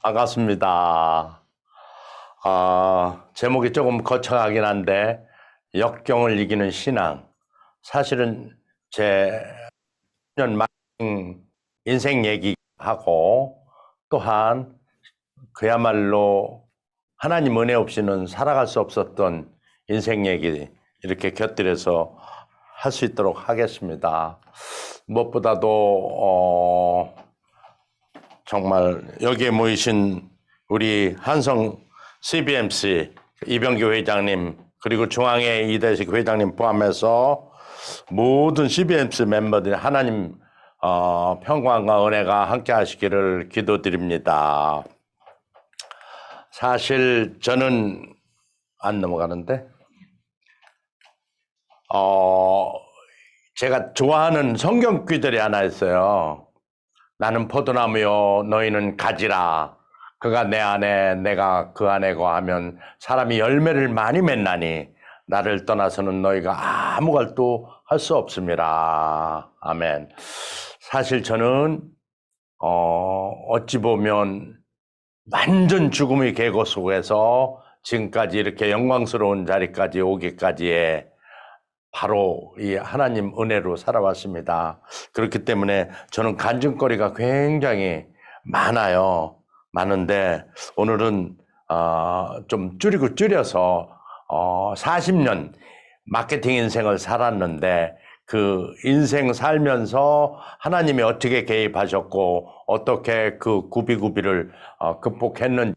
반갑습니다. 제목이 조금 거창하긴 한데, 역경을 이기는 신앙. 사실은 제 년 인생 얘기하고, 또한 그야말로 하나님 은혜 없이는 살아갈 수 없었던 인생 얘기 이렇게 곁들여서 할 수 있도록 하겠습니다. 무엇보다도 정말 여기에 모이신 우리 한성 CBMC 이병규 회장님 그리고 중앙회 이대식 회장님 포함해서 모든 CBMC 멤버들이 하나님 평강과 은혜가 함께 하시기를 기도드립니다. 사실 저는 안 넘어가는데 제가 좋아하는 성경 구절이 하나 있어요. 나는 포도나무요 너희는 가지라. 그가 내 안에 내가 그 안에 거하면 사람이 열매를 많이 맺나니 나를 떠나서는 너희가 아무것도 할 수 없습니다. 아멘. 사실 저는 어찌 보면 완전 죽음의 계고 속에서 지금까지 이렇게 영광스러운 자리까지 오기까지의 바로 이 하나님 은혜로 살아왔습니다. 그렇기 때문에 저는 간증거리가 굉장히 많아요. 많은데 오늘은 좀 줄여서 40년 마케팅 인생을 살았는데 그 인생 살면서 하나님이 어떻게 개입하셨고 어떻게 그 구비구비를 극복했는지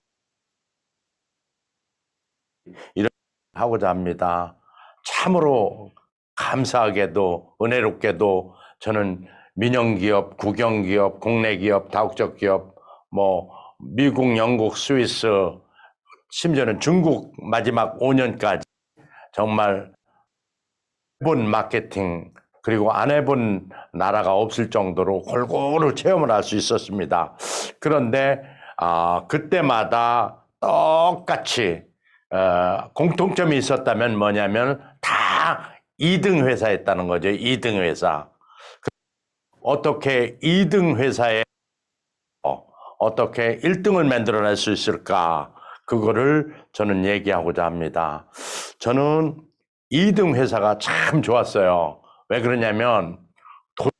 이런 하고자 합니다. 참으로 감사하게도 은혜롭게도 저는 민영기업, 국영기업, 국내기업, 다국적 기업, 뭐 미국, 영국, 스위스, 심지어는 중국 마지막 5년까지 정말 해본 마케팅 그리고 안 해본 나라가 없을 정도로 골고루 체험을 할 수 있었습니다. 그런데 그때마다 똑같이 공통점이 있었다면 뭐냐면 다 2등 회사였다는 거죠. 2등 회사. 어떻게 2등 회사에 어떻게 1등을 만들어낼 수 있을까? 그거를 저는 얘기하고자 합니다. 저는 2등 회사가 참 좋았어요. 왜 그러냐면 돈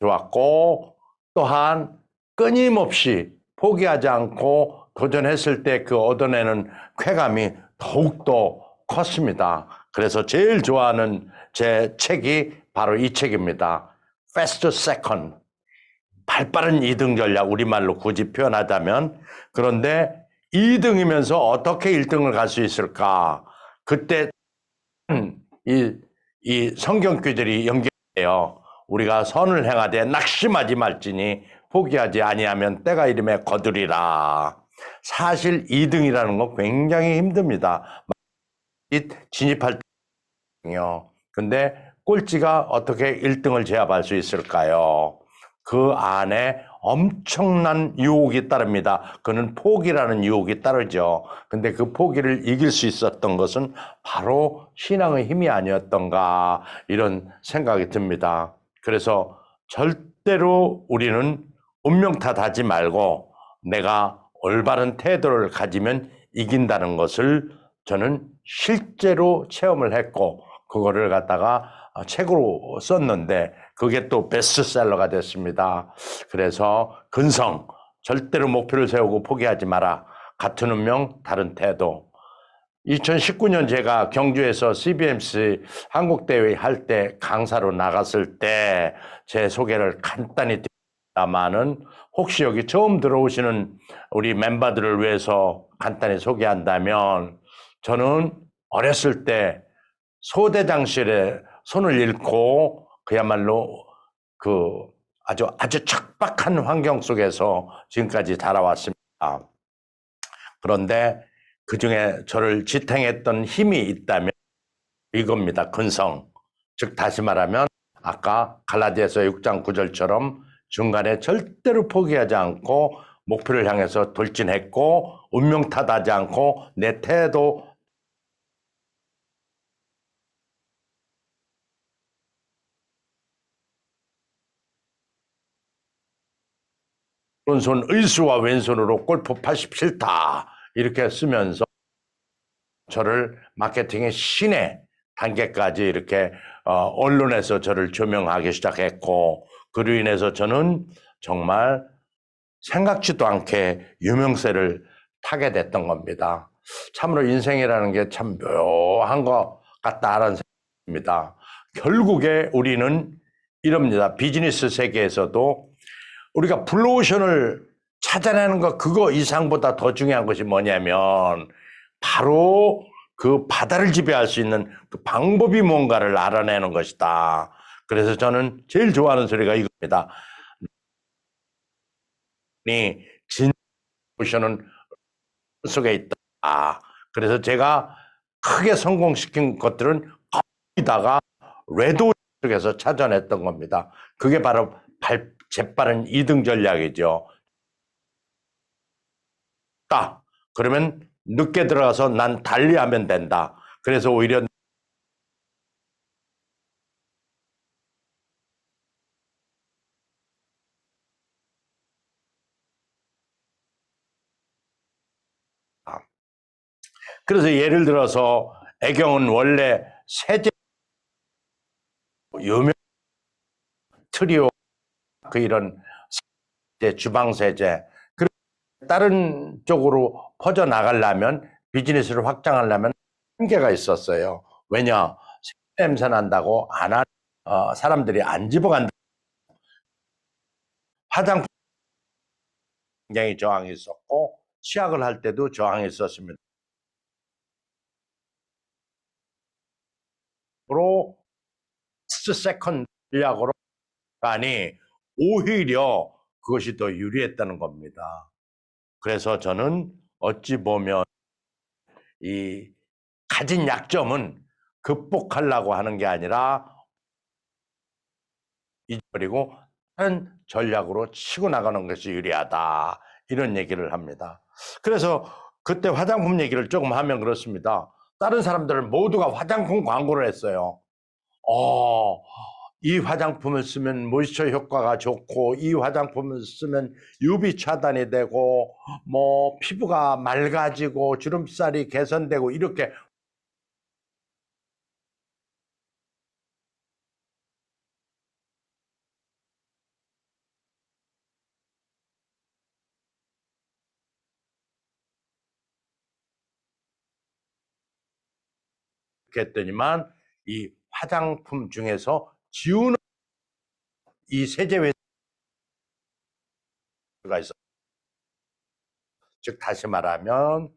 좋았고 또한 끊임없이 포기하지 않고 도전했을 때 그 얻어내는 쾌감이 더욱더 컸습니다. 그래서 제일 좋아하는 제 책이 바로 이 책입니다. Fast Second. 발빠른 2등 전략, 우리말로 굳이 표현하자면. 그런데 2등이면서 어떻게 1등을 갈 수 있을까? 그때 이 성경 구절이 연결돼요. 우리가 선을 행하되 낙심하지 말지니 포기하지 아니하면 때가 이름에 거두리라. 사실 2등이라는 건 굉장히 힘듭니다. 진입할 때요. 근데 꼴찌가 어떻게 1등을 제압할 수 있을까요? 그 안에 엄청난 유혹이 따릅니다. 그는 포기라는 유혹이 따르죠. 근데 그 포기를 이길 수 있었던 것은 바로 신앙의 힘이 아니었던가 이런 생각이 듭니다. 그래서 절대로 우리는 운명 탓하지 말고 내가 올바른 태도를 가지면 이긴다는 것을 저는 실제로 체험을 했고 그거를 갖다가 책으로 썼는데 그게 또 베스트셀러가 됐습니다. 그래서 근성, 절대로 목표를 세우고 포기하지 마라. 같은 운명, 다른 태도. 2019년 제가 경주에서 CBMC 한국대회 할 때 강사로 나갔을 때 제 소개를 간단히 드립니다만은 혹시 여기 처음 들어오시는 우리 멤버들을 위해서 간단히 소개한다면 저는 어렸을 때 소대장실에 손을 잃고 그야말로 그 아주 척박한 환경 속에서 지금까지 자라왔습니다. 그런데 그중에 저를 지탱했던 힘이 있다면 이겁니다. 근성. 즉 다시 말하면 아까 갈라디아서 6장 9절처럼 중간에 절대로 포기하지 않고 목표를 향해서 돌진했고 운명 탓하지 않고 내 태도 오른손 의수와 왼손으로 골프 87타 이렇게 쓰면서 저를 마케팅의 신의 단계까지 이렇게 언론에서 저를 조명하기 시작했고, 그로 인해서 저는 정말 생각지도 않게 유명세를 타게 됐던 겁니다. 참으로 인생이라는 게 참 묘한 것 같다라는 생각입니다. 결국에 우리는 이럽니다. 비즈니스 세계에서도 우리가 블루오션을 찾아내는 것, 그거 이상보다 더 중요한 것이 뭐냐면 바로 그 바다를 지배할 수 있는 그 방법이 뭔가를 알아내는 것이다. 그래서 저는 제일 좋아하는 소리가 이겁니다. 진 오션은 속에 있다. 그래서 제가 크게 성공시킨 것들은 거의 다가 레드 쪽에서 찾아냈던 겁니다. 그게 바로 재빠른 2등 전략이죠. 그러면 늦게 들어가서 난 달리하면 된다. 그래서 오히려 그래서 예를 들어서 애경은 원래 세제 유명 트리오 그 이런 주방 세제 다른 쪽으로 퍼져 나가려면 비즈니스를 확장하려면 한계가 있었어요. 왜냐 냄새 난다고 안 하, 사람들이 안 집어간다. 화장품 굉장히 저항이 있었고 치약을 할 때도 저항이 있었습니다. 로 세컨드 전략으로 가니 오히려 그것이 더 유리했다는 겁니다. 그래서 저는 어찌 보면 이 가진 약점은 극복하려고 하는 게 아니라 잊어버리고 다른 전략으로 치고 나가는 것이 유리하다. 이런 얘기를 합니다. 그래서 그때 화장품 얘기를 조금 하면 그렇습니다. 다른 사람들은 모두가 화장품 광고를 했어요. 어, 이 화장품을 쓰면 모이스처 효과가 좋고 이 화장품을 쓰면 UV 차단이 되고 뭐 피부가 맑아지고 주름살이 개선되고 이렇게 했더니만 이 화장품 중에서 지우는 이 세제 회수가 있어. 즉 다시 말하면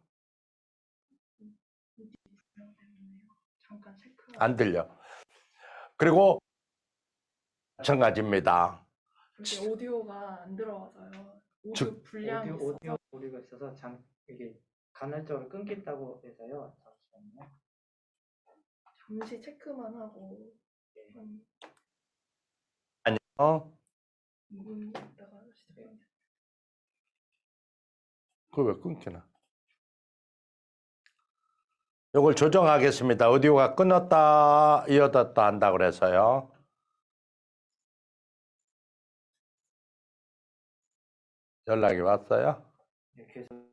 안 들려. 그리고 마찬가지입니다. 이게 오디오가 안 들어와서요. 즉, 불량이 있어서. 오디오 오류가 있어서 이게 간헐적으로 끊긴다고 해서요. 잠시만요. 잠시 체크만 하고 한 아니요. 2분 있다가 시작해요. 그거 왜 끊기나? 이걸 조정하겠습니다. 오디오가 끊었다 이어졌다 한다 그래서요. 연락이 왔어요? 네, 계속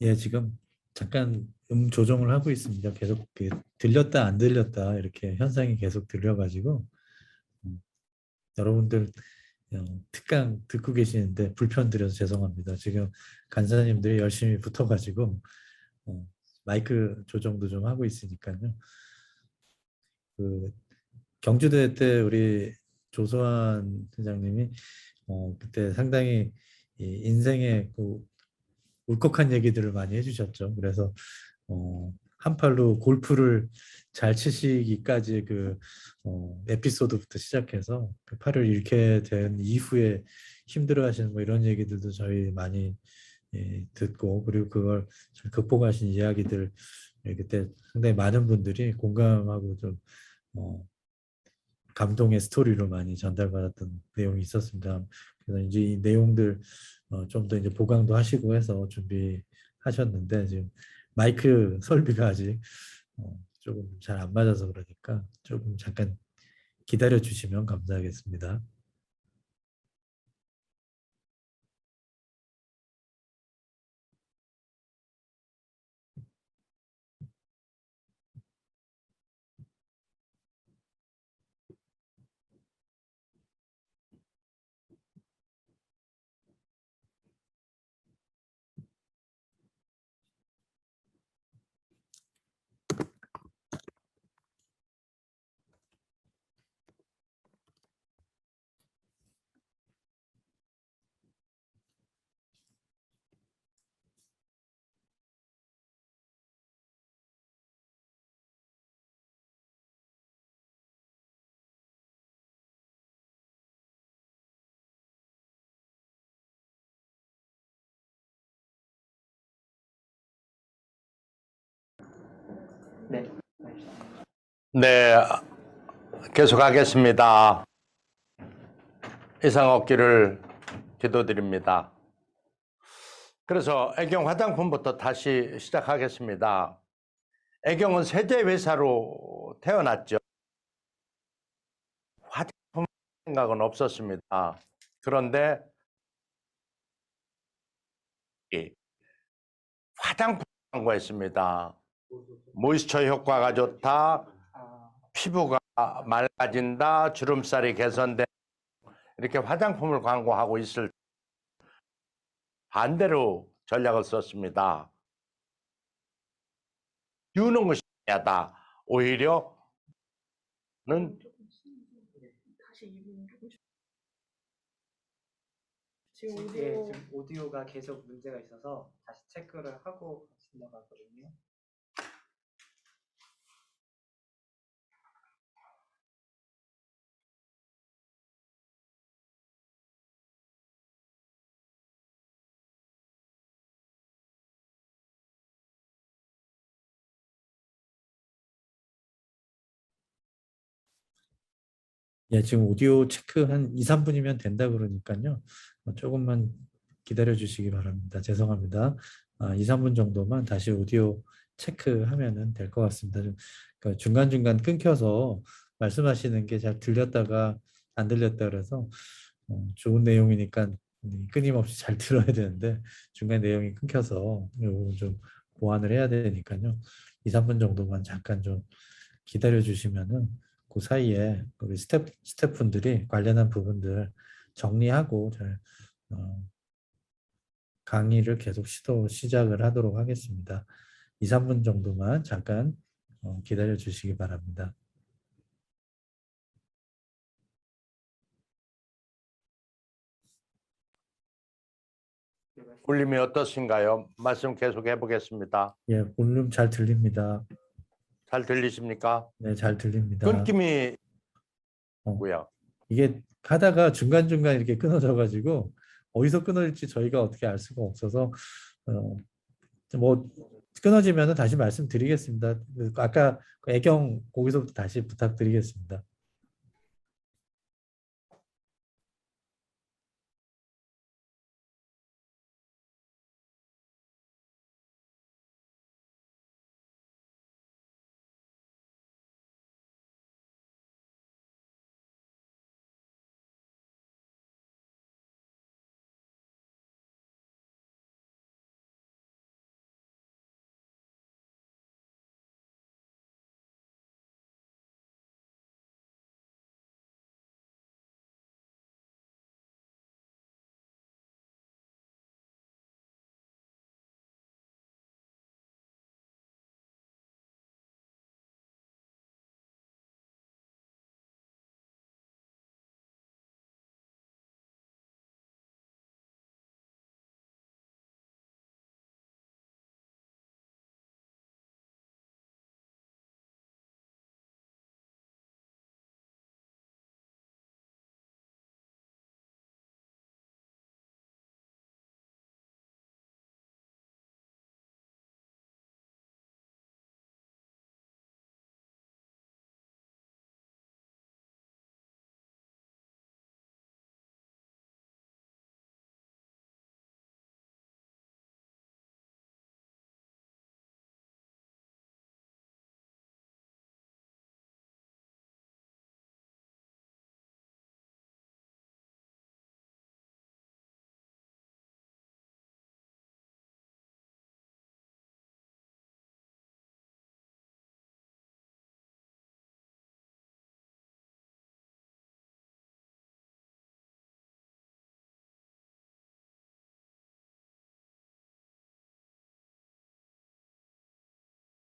예, 지금 잠깐 조정을 하고 있습니다. 계속 들렸다 안 들렸다 이렇게 현상이 계속 들려가지고 음, 여러분들 특강 듣고 계시는데 불편 드려서 죄송합니다. 지금 간사님들이 열심히 붙어가지고 어, 마이크 조정도 좀 하고 있으니까요. 그 경주대회 때 우리 조소환 회장님이 그때 상당히 이 인생의 그 울컥한 얘기들을 많이 해주셨죠. 그래서 한 팔로 골프를 잘 치시기까지 그 에피소드부터 시작해서 그 팔을 잃게 된 이후에 힘들어하시는 뭐 이런 얘기들도 저희 많이 듣고 그리고 그걸 잘 극복하신 이야기들 그때 상당히 많은 분들이 공감하고 좀 어, 감동의 스토리로 많이 전달받았던 내용이 있었습니다. 그래서 이제 이 내용들 좀 더 이제 보강도 하시고 해서 준비하셨는데 지금 마이크 설비가 아직 조금 잘 안 맞아서 그러니까 조금 잠깐 기다려 주시면 감사하겠습니다. 네. 네, 계속하겠습니다. 이상 없기를 기도드립니다. 그래서 애경 화장품부터 다시 시작하겠습니다. 애경은 세제 회사로 태어났죠. 화장품 생각은 없었습니다. 그런데 화장품 광고했습니다. 모이스처 효과가 좋다, 피부가 맑아진다, 주름살이 개선된다 이렇게 화장품을 광고하고 있을 반대로 전략을 썼습니다. 비우는 것이 중요하다. 오히려는 다시 이분 조금씩. 지금 네, 오디오 지금 오디오가 계속 문제가 있어서 다시 체크를 하고 지나가거든요. 예, 지금 오디오 체크 한 2, 3분이면 된다 그러니까요. 조금만 기다려 주시기 바랍니다. 죄송합니다. 2, 3분 정도만 다시 오디오 체크하면은 될 것 같습니다. 그 중간중간 끊겨서 말씀하시는 게 잘 들렸다가 안 들렸다 그래서 좋은 내용이니까 끊임없이 잘 들어야 되는데 중간 내용이 끊겨서 이거 좀 보완을 해야 되니까요. 2, 3분 정도만 잠깐 좀 기다려 주시면은 그 사이에 우리 스태프분들이 관련한 부분들 정리하고 잘 강의를 계속 시작을 하도록 하겠습니다. 2, 3분 정도만 잠깐 기다려 주시기 바랍니다. 울림이 어떠신가요? 말씀 계속 해보겠습니다. 예, 볼륨 잘 들립니다. 잘 들리십니까? 네, 잘 들립니다. 끊김이 어, 뭐야? 이게 하다가 중간중간 이렇게 끊어져 가지고 어디서 끊어질지 저희가 어떻게 알 수가 없어서 뭐 끊어지면 다시 말씀드리겠습니다. 아까 그 애경 거기서부터 다시 부탁드리겠습니다.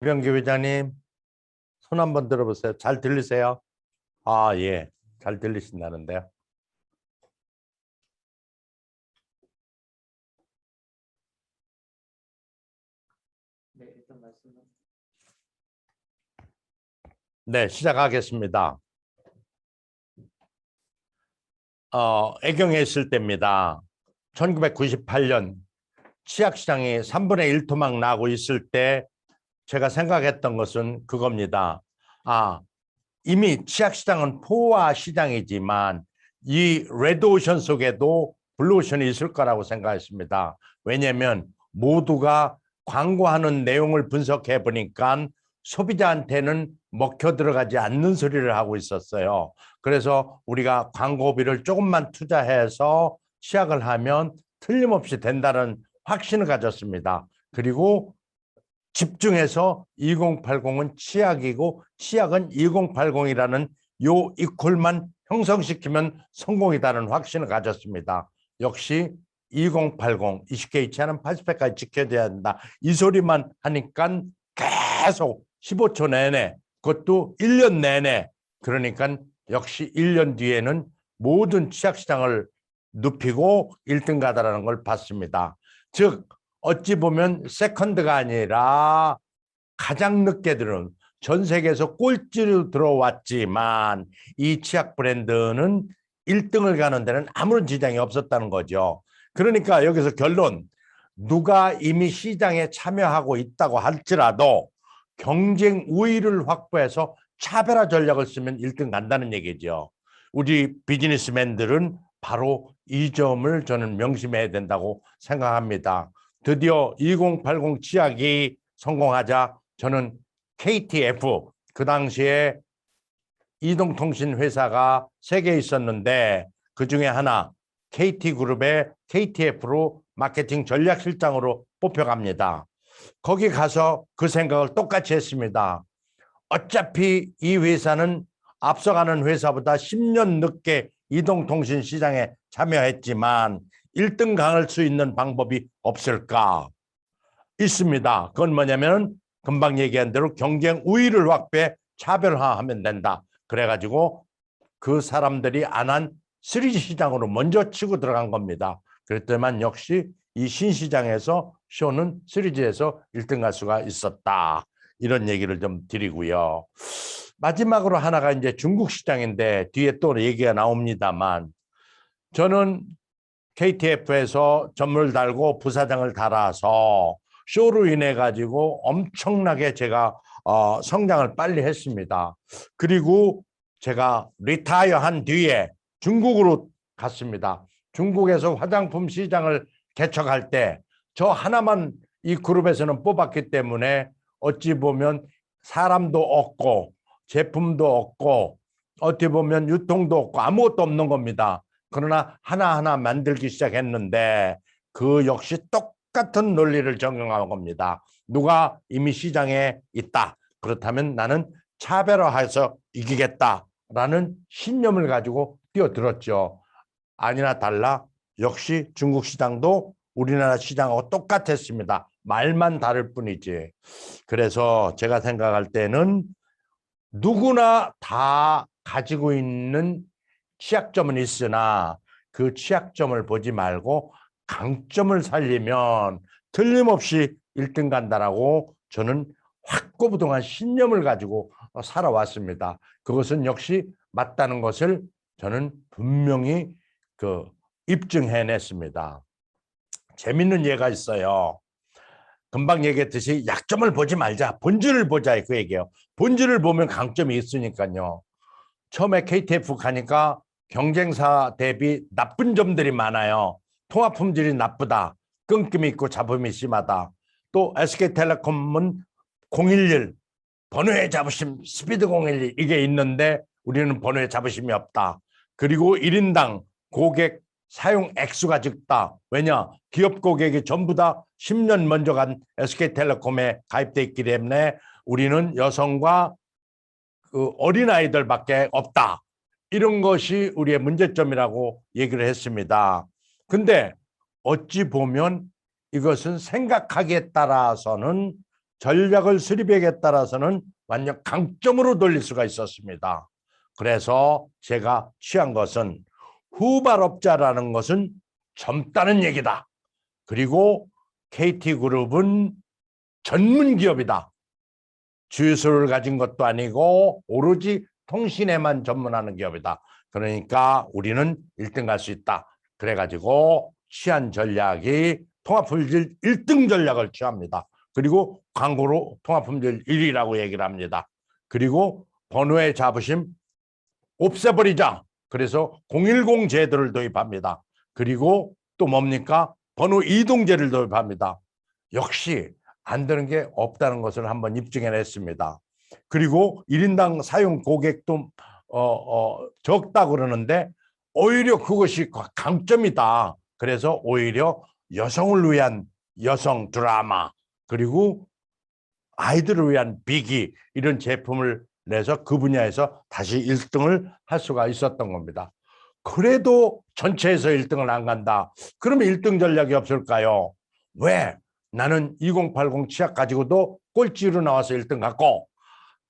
이병기 회장님, 손 한번 들어보세요. 잘 들리세요? 아, 예. 잘 들리신다는데요. 네, 일단 말씀은 네, 시작하겠습니다. 애경에 있을 때입니다. 1998년 치약시장이 3분의 1 토막 나고 있을 때 제가 생각했던 것은 그겁니다. 이미 치약시장은 포화 시장이지만 이 레드오션 속에도 블루오션이 있을 거라고 생각했습니다. 왜냐하면 모두가 광고하는 내용을 분석해 보니까 소비자한테는 먹혀 들어가지 않는 소리를 하고 있었어요. 그래서 우리가 광고비를 조금만 투자해서 시약을 하면 틀림없이 된다는 확신을 가졌습니다. 그리고 집중해서 2080은 치약이고 치약은 2080이라는 요 이퀄만 형성시키면 성공이다는 확신을 가졌습니다. 역시 2080, 20K는 80회까지 지켜져야 된다. 이 소리만 하니까 계속 15초 내내, 그것도 1년 내내, 그러니까 역시 1년 뒤에는 모든 치약시장을 눕히고 1등 가다라는 걸 봤습니다. 즉 어찌 보면 세컨드가 아니라 가장 늦게 들은 전 세계에서 꼴찌로 들어왔지만 이 치약 브랜드는 1등을 가는 데는 아무런 지장이 없었다는 거죠. 그러니까 여기서 결론, 누가 이미 시장에 참여하고 있다고 할지라도 경쟁 우위를 확보해서 차별화 전략을 쓰면 1등 간다는 얘기죠. 우리 비즈니스맨들은 바로 이 점을 저는 명심해야 된다고 생각합니다. 드디어 2080 치약이 성공하자 저는 KTF, 그 당시에 이동통신 회사가 3개 있었는데 그중에 하나 KT그룹의 KTF로 마케팅 전략실장으로 뽑혀갑니다. 거기 가서 그 생각을 똑같이 했습니다. 어차피 이 회사는 앞서가는 회사보다 10년 늦게 이동통신 시장에 참여했지만 1등 강할 수 있는 방법이 없을까? 있습니다. 그건 뭐냐면 금방 얘기한 대로 경쟁 우위를 확보해 차별화하면 된다. 그래가지고 그 사람들이 안 한 3G 시장으로 먼저 치고 들어간 겁니다. 그랬더만 역시 이 신시장에서 쇼는 3G에서 1등 갈 수가 있었다. 이런 얘기를 좀 드리고요. 마지막으로 하나가 이제 중국 시장인데 뒤에 또 얘기가 나옵니다만 저는 KTF에서 점을 달고 부사장을 달아서 쇼로 인해 가지고 엄청나게 제가 성장을 빨리 했습니다. 그리고 제가 리타이어 한 뒤에 중국으로 갔습니다. 중국에서 화장품 시장을 개척할 때 저 하나만 이 그룹에서는 뽑았기 때문에 어찌 보면 사람도 없고 제품도 없고 어떻게 보면 유통도 없고 아무것도 없는 겁니다. 그러나 하나하나 만들기 시작했는데 그 역시 똑같은 논리를 적용한 겁니다. 누가 이미 시장에 있다. 그렇다면 나는 차별화해서 이기겠다라는 신념을 가지고 뛰어들었죠. 아니나 달라 역시 중국 시장도 우리나라 시장하고 똑같았습니다. 말만 다를 뿐이지. 그래서 제가 생각할 때는 누구나 다 가지고 있는 취약점은 있으나 그 취약점을 보지 말고 강점을 살리면 틀림없이 1등 간다라고 저는 확고부동한 신념을 가지고 살아왔습니다. 그것은 역시 맞다는 것을 저는 분명히 입증해냈습니다. 재밌는 예가 있어요. 금방 얘기했듯이 약점을 보지 말자, 본질을 보자 그 얘기예요. 본질을 보면 강점이 있으니까요. 처음에 KTF 가니까 경쟁사 대비 나쁜 점들이 많아요. 통화 품질이 나쁘다. 끊김이 있고 잡음이 심하다. 또 SK텔레콤은 011 번호의 자부심 스피드 011 이게 있는데 우리는 번호의 자부심이 없다. 그리고 1인당 고객 사용 액수가 적다. 왜냐? 기업 고객이 전부 다 10년 먼저 간 SK텔레콤에 가입돼 있기 때문에 우리는 여성과 그 어린아이들밖에 없다. 이런 것이 우리의 문제점이라고 얘기를 했습니다. 근데 어찌 보면 이것은 생각하기에 따라서는 전략을 수립액에 따라서는 완전 강점으로 돌릴 수가 있었습니다. 그래서 제가 취한 것은 후발업자라는 것은 젊다는 얘기다. 그리고 KT그룹은 전문 기업이다. 주유소를 가진 것도 아니고 오로지 통신에만 전문하는 기업이다. 그러니까 우리는 1등 갈 수 있다. 그래가지고 취한 전략이 통합품질 1등 전략을 취합니다. 그리고 광고로 통합품질 1위라고 얘기를 합니다. 그리고 번호의 자부심 없애버리자. 그래서 010 제도를 도입합니다. 그리고 또 뭡니까? 번호 이동제를 도입합니다. 역시 안 되는 게 없다는 것을 한번 입증해냈습니다. 그리고 1인당 사용 고객도 적다 그러는데 오히려 그것이 강점이다. 그래서 오히려 여성을 위한 여성 드라마 그리고 아이들을 위한 비기 이런 제품을 내서 그 분야에서 다시 1등을 할 수가 있었던 겁니다. 그래도 전체에서 1등을 안 간다. 그러면 1등 전략이 없을까요? 왜? 나는 2080 치약 가지고도 꼴찌로 나와서 1등 갔고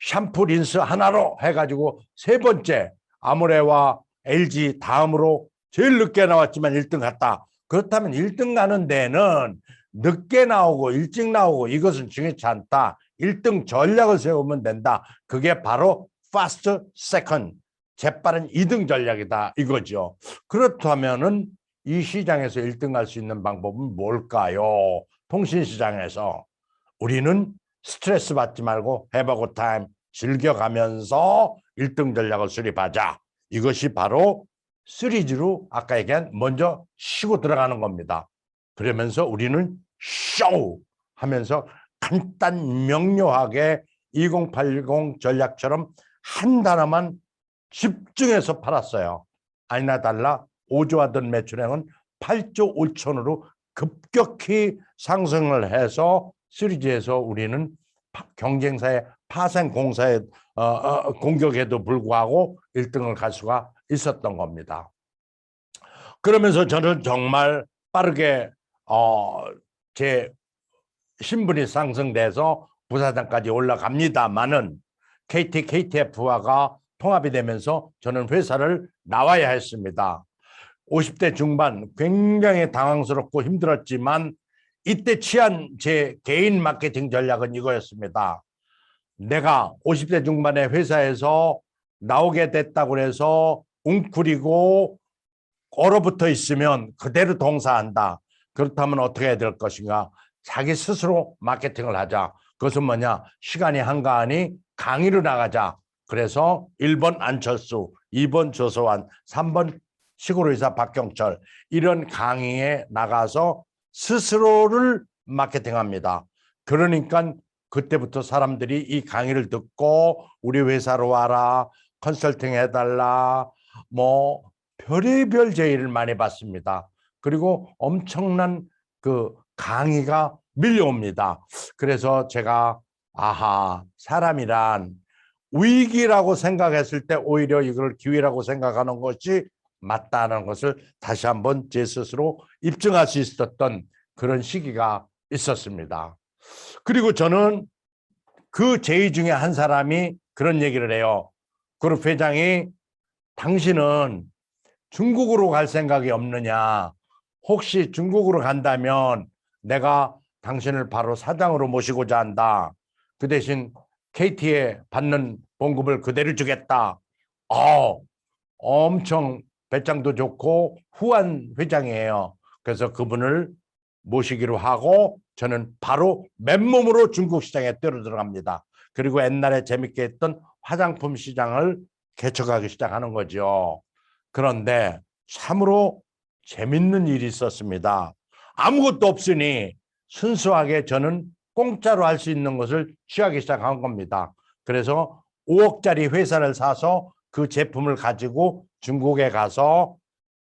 샴푸 린스 하나로 해가지고 세 번째 아모레와 LG 다음으로 제일 늦게 나왔지만 1등 갔다. 그렇다면 1등 가는 데는 늦게 나오고 일찍 나오고 이것은 중요치 않다. 1등 전략을 세우면 된다. 그게 바로 fast second, 재빠른 2등 전략이다 이거죠. 그렇다면은 이 시장에서 1등 갈 수 있는 방법은 뭘까요? 통신시장에서 우리는 스트레스 받지 말고 have a good time 즐겨가면서 1등 전략을 수립하자. 이것이 바로 3G로 아까 얘기한 먼저 쉬고 들어가는 겁니다. 그러면서 우리는 쇼 하면서 간단 명료하게 2080 전략처럼 한 단어만 집중해서 팔았어요. 아니나 달라 5조 하던 매출액은 8조 5천으로 급격히 상승을 해서 3G에서 우리는 경쟁사의 파생 공사의 공격에도 불구하고 1등을 갈 수가 있었던 겁니다. 그러면서 저는 정말 빠르게 제 신분이 상승돼서 부사장까지 올라갑니다만은 KTF와가 통합이 되면서 저는 회사를 나와야 했습니다. 50대 중반 굉장히 당황스럽고 힘들었지만 이때 취한 제 개인 마케팅 전략은 이거였습니다. 내가 50대 중반의 회사에서 나오게 됐다고 해서 웅크리고 얼어붙어 있으면 그대로 동사한다. 그렇다면 어떻게 해야 될 것인가? 자기 스스로 마케팅을 하자. 그것은 뭐냐? 시간이 한가하니 강의를 나가자. 그래서 1번 안철수, 2번 조소환, 3번 시골의사 박경철 이런 강의에 나가서 스스로를 마케팅합니다. 그러니까 그때부터 사람들이 이 강의를 듣고 우리 회사로 와라, 컨설팅 해달라, 뭐 별의별 제의를 많이 받습니다. 그리고 엄청난 그 강의가 밀려옵니다. 그래서 제가 아하, 사람이란 위기라고 생각했을 때 오히려 이걸 기회라고 생각하는 것이 맞다는 것을 다시 한번 제 스스로 입증할 수 있었던 그런 시기가 있었습니다. 그리고 저는 그 제의 중에 한 사람이 그런 얘기를 해요. 그룹 회장이 당신은 중국으로 갈 생각이 없느냐? 혹시 중국으로 간다면 내가 당신을 바로 사장으로 모시고자 한다. 그 대신 KT에 받는 봉급을 그대로 주겠다. 엄청 배짱도 좋고 후한 회장이에요. 그래서 그분을 모시기로 하고 저는 바로 맨몸으로 중국 시장에 뛰어 들어갑니다. 그리고 옛날에 재밌게 했던 화장품 시장을 개척하기 시작하는 거죠. 그런데 참으로 재밌는 일이 있었습니다. 아무것도 없으니 순수하게 저는 공짜로 할 수 있는 것을 취하기 시작한 겁니다. 그래서 5억짜리 회사를 사서 그 제품을 가지고 중국에 가서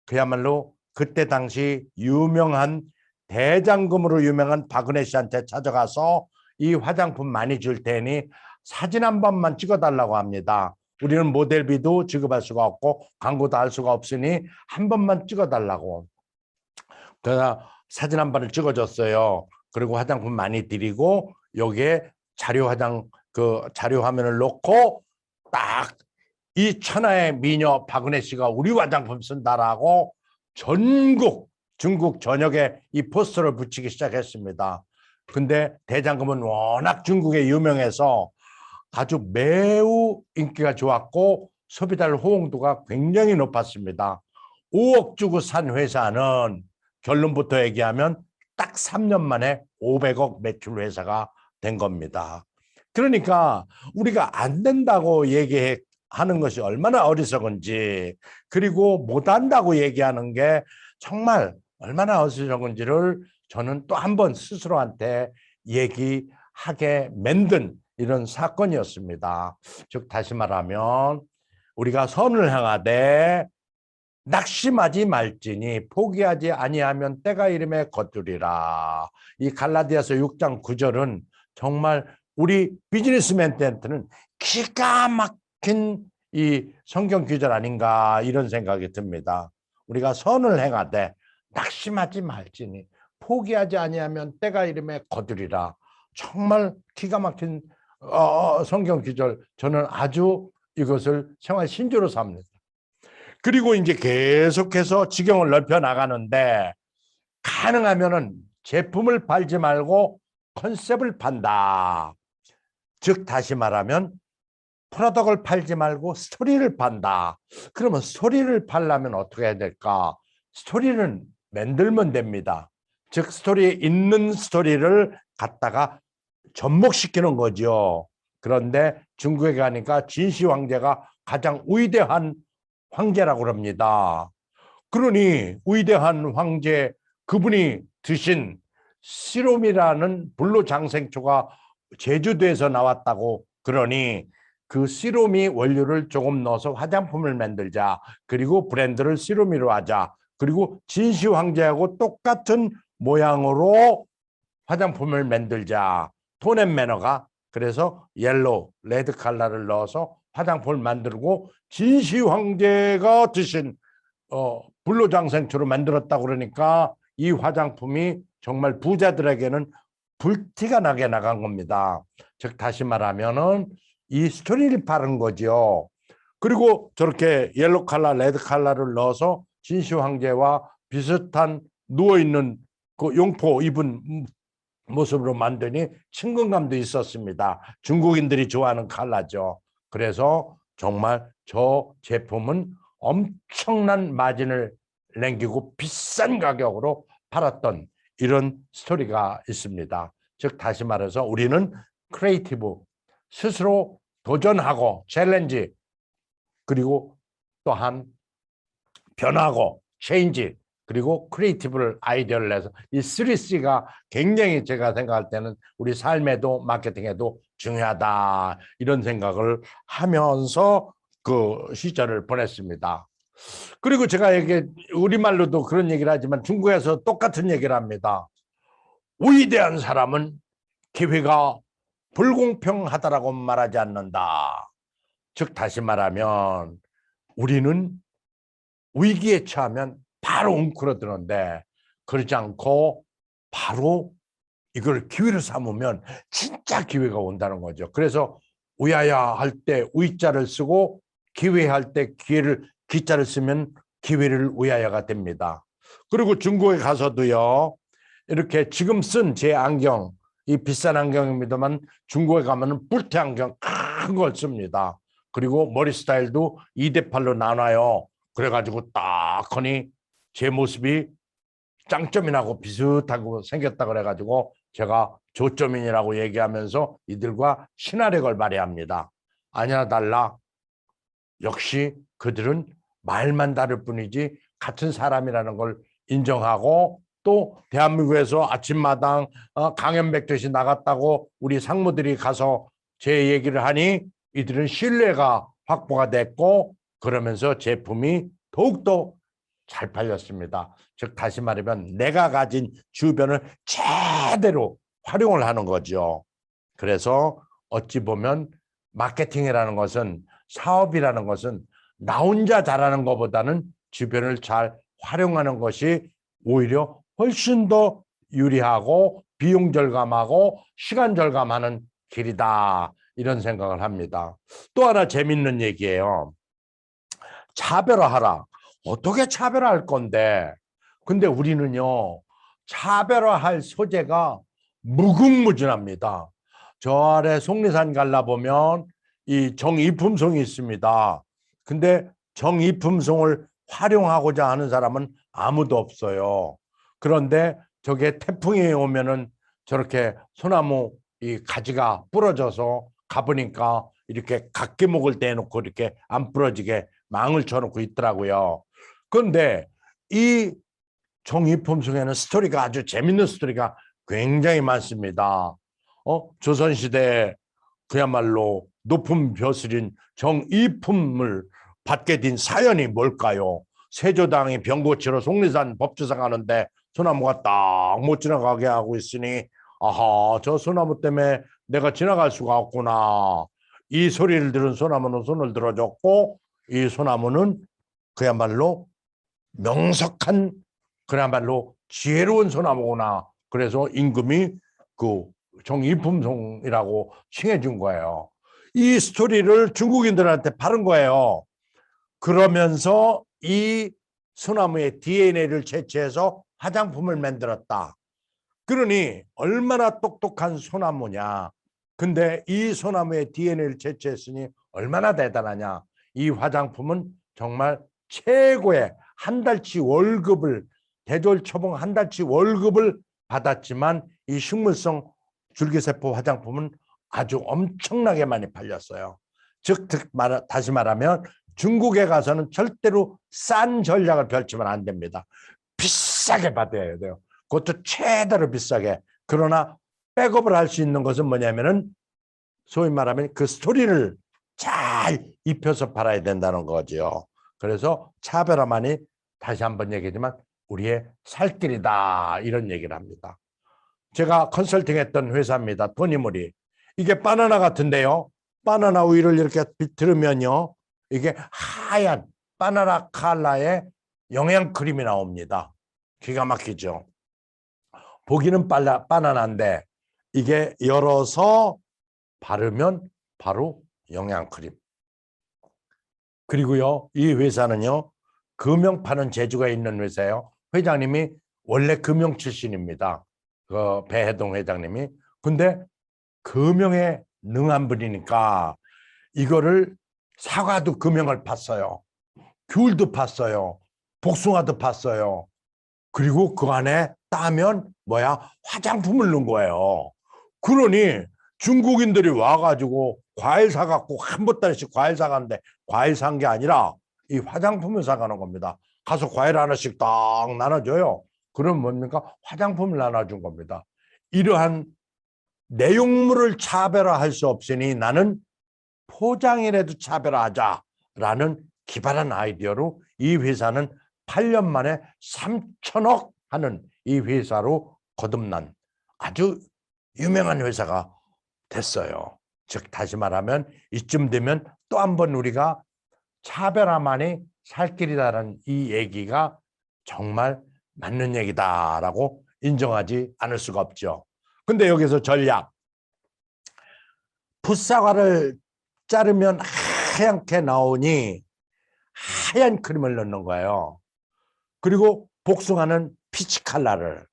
그야말로 그때 당시 유명한 대장금으로 유명한 박은혜 씨한테 찾아가서 이 화장품 많이 줄 테니 사진 한 번만 찍어달라고 합니다. 우리는 모델비도 지급할 수가 없고 광고도 할 수가 없으니 한 번만 찍어달라고. 그래서 사진 한 번을 찍어줬어요. 그리고 화장품 많이 드리고 여기에 자료 화면을 놓고 딱 이 천하의 미녀 박은혜 씨가 우리 화장품 쓴다라고 전국 중국 전역에 이 포스터를 붙이기 시작했습니다. 근데 대장금은 워낙 중국에 유명해서 아주 매우 인기가 좋았고 소비자들 호응도가 굉장히 높았습니다. 5억 주고 산 회사는 결론부터 얘기하면 딱 3년 만에 500억 매출 회사가 된 겁니다. 그러니까 우리가 안 된다고 얘기하는 것이 얼마나 어리석은지, 그리고 못한다고 얘기하는 게 정말 얼마나 어리석은지를 저는 또 한 번 스스로한테 얘기하게 만든 이런 사건이었습니다. 즉 다시 말하면 우리가 선을 향하되 낙심하지 말지니 포기하지 아니하면 때가 이름에 거두리라. 이 갈라디아서 6장 9절은 정말 우리 비즈니스맨한테는 기가 막힌 이 성경 구절 아닌가 이런 생각이 듭니다. 우리가 선을 행하되 낙심하지 말지니 포기하지 아니하면 때가 이름에 거두리라. 정말 기가 막힌 성경 구절, 저는 아주 이것을 생활 신조로 삼습니다. 그리고 이제 계속해서 지경을 넓혀 나가는데 가능하면은 제품을 팔지 말고 컨셉을 판다. 즉 다시 말하면 프로덕트를 팔지 말고 스토리를 판다. 그러면 스토리를 팔려면 어떻게 해야 될까? 스토리는 만들면 됩니다. 즉 스토리에 있는 스토리를 갖다가 접목시키는 거죠. 그런데 중국에 가니까 진시 황제가 가장 위대한 황제라고 그럽니다. 그러니 위대한 황제, 그분이 드신 시롬이라는 불로장생초가 제주도에서 나왔다고 그러니 그 시롬이 원료를 조금 넣어서 화장품을 만들자. 그리고 브랜드를 시롬이로 하자. 그리고 진시 황제하고 똑같은 모양으로 화장품을 만들자. 톤앤 매너가 그래서 옐로우, 레드 컬러를 넣어서 화장품을 만들고 진시 황제가 드신 불로장생초로 만들었다고 그러니까 이 화장품이 정말 부자들에게는 불티가 나게 나간 겁니다. 즉 다시 말하면은 이 스토리를 파는 거죠. 그리고 저렇게 옐로우 컬러, 레드 컬러를 넣어서 진시 황제와 비슷한 누워있는 그 용포 입은 모습으로 만드니 친근감도 있었습니다. 중국인들이 좋아하는 컬러죠. 그래서 정말 저 제품은 엄청난 마진을 남기고 비싼 가격으로 팔았던 이런 스토리가 있습니다. 즉 다시 말해서 우리는 크리에이티브, 스스로 도전하고 챌린지, 그리고 또한 변하고 체인지, 그리고 크리에이티브를 아이디어를 내서 이 3C가 굉장히 제가 생각할 때는 우리 삶에도 마케팅에도 중요하다 이런 생각을 하면서 그 시절을 보냈습니다. 그리고 제가 이게 우리말로도 그런 얘기를 하지만 중국에서 똑같은 얘기를 합니다. 위대한 사람은 기회가 불공평하다라고 말하지 않는다. 즉 다시 말하면 우리는 위기에 처하면 바로 웅크러드는데 그렇지 않고 바로 이걸 기회를 삼으면 진짜 기회가 온다는 거죠. 그래서 우야야 할 때 위자를 쓰고 기회할 때 기자를 쓰면 기회를 우야야가 됩니다. 그리고 중국에 가서도요. 이렇게 지금 쓴 제 안경, 이 비싼 안경입니다만 중국에 가면은 뿔테 안경 큰 걸 씁니다. 그리고 머리 스타일도 2대8로 나눠요. 그래가지고 딱 하니 제 모습이 짱점이라고 비슷하고 생겼다 그래가지고 제가 조점인이라고 얘기하면서 이들과 친화력을 발휘합니다. 아니나 달라 역시 그들은 말만 다를 뿐이지 같은 사람이라는 걸 인정하고 또 대한민국에서 아침마당 강연백듯이 나갔다고 우리 상무들이 가서 제 얘기를 하니 이들은 신뢰가 확보가 됐고 그러면서 제품이 더욱더 잘 팔렸습니다. 즉 다시 말하면 내가 가진 주변을 제대로 활용을 하는 거죠. 그래서 어찌 보면 마케팅이라는 것은, 사업이라는 것은 나 혼자 잘하는 것보다는 주변을 잘 활용하는 것이 오히려 훨씬 더 유리하고 비용 절감하고 시간 절감하는 길이다 이런 생각을 합니다. 또 하나 재밌는 얘기예요. 차별화하라. 어떻게 차별화할 건데? 근데 우리는요, 차별화할 소재가 무궁무진합니다. 저 아래 속리산 갈라보면 이 정이품성이 있습니다. 근데 정이품성을 활용하고자 하는 사람은 아무도 없어요. 그런데 저게 태풍이 오면은 저렇게 소나무 이 가지가 부러져서 가보니까 이렇게 각기목을 떼놓고 이렇게 안 부러지게 망을 쳐놓고 있더라고요. 그런데 이 정이품성에는 스토리가 아주 재밌는 스토리가 굉장히 많습니다. 조선시대 그야말로 높은 벼슬인 정이품을 받게 된 사연이 뭘까요? 세조당이 병고치러 속리산 법주사 가는데 소나무가 딱 못 지나가게 하고 있으니 아하, 저 소나무 때문에 내가 지나갈 수가 없구나. 이 소리를 들은 소나무는 손을 들어줬고 이 소나무는 그야말로 명석한 그야말로 지혜로운 소나무구나. 그래서 임금이 그 정이품송이라고 칭해준 거예요. 이 스토리를 중국인들한테 파는 거예요. 그러면서 이 소나무의 DNA를 채취해서 화장품을 만들었다. 그러니 얼마나 똑똑한 소나무냐. 근데 이 소나무의 DNA를 채취했으니 얼마나 대단하냐. 이 화장품은 정말 최고의 한 달치 월급을 대졸초봉 한 달치 월급을 받았지만 이 식물성 줄기세포 화장품은 아주 엄청나게 많이 팔렸어요. 즉 다시 말하면 중국에 가서는 절대로 싼 전략을 펼치면 안 됩니다. 비싸게 받아야 돼요. 그것도 최대로 비싸게. 그러나 백업을 할 수 있는 것은 뭐냐면은 소위 말하면 그 스토리를 잘 입혀서 팔아야 된다는 거죠. 그래서 차별화만이 다시 한번 얘기하지만 우리의 살길이다 이런 얘기를 합니다. 제가 컨설팅했던 회사입니다. 토니모리. 이게 바나나 같은데요. 바나나 우유를 이렇게 비틀으면요. 이게 하얀 바나나 컬러의 영양크림이 나옵니다. 기가 막히죠. 보기는 바나나인데 이게 열어서 바르면 바로 영양크림. 그리고요, 이 회사는요, 금형 파는 재주가 있는 회사예요. 회장님이 원래 금형 출신입니다. 그 배해동 회장님이. 근데 금형에 능한 분이니까 이거를 사과도 금형을 팠어요. 귤도 팠어요. 복숭아도 팠어요. 그리고 그 안에 따면 화장품을 넣은 거예요. 그러니 중국인들이 와가지고 과일 사갖고 한 보따리씩 과일 사가는데 과일 산 게 아니라 이 화장품을 사가는 겁니다. 가서 과일 하나씩 딱 나눠줘요. 그럼 뭡니까? 화장품을 나눠준 겁니다. 이러한 내용물을 차별화할 수 없으니 나는 포장이라도 차별화하자라는 기발한 아이디어로 이 회사는 8년 만에 3천억 하는 이 회사로 거듭난 아주 유명한 회사가 됐어요. 즉 다시 말하면 이쯤 되면 또 한 번 우리가 차별화만이 살 길이다라는 이 얘기가 정말 맞는 얘기다라고 인정하지 않을 수가 없죠. 근데 여기서 전략. 풋사과를 자르면 하얗게 나오니 하얀 크림을 넣는 거예요. 그리고 복숭아는 피치 칼라를,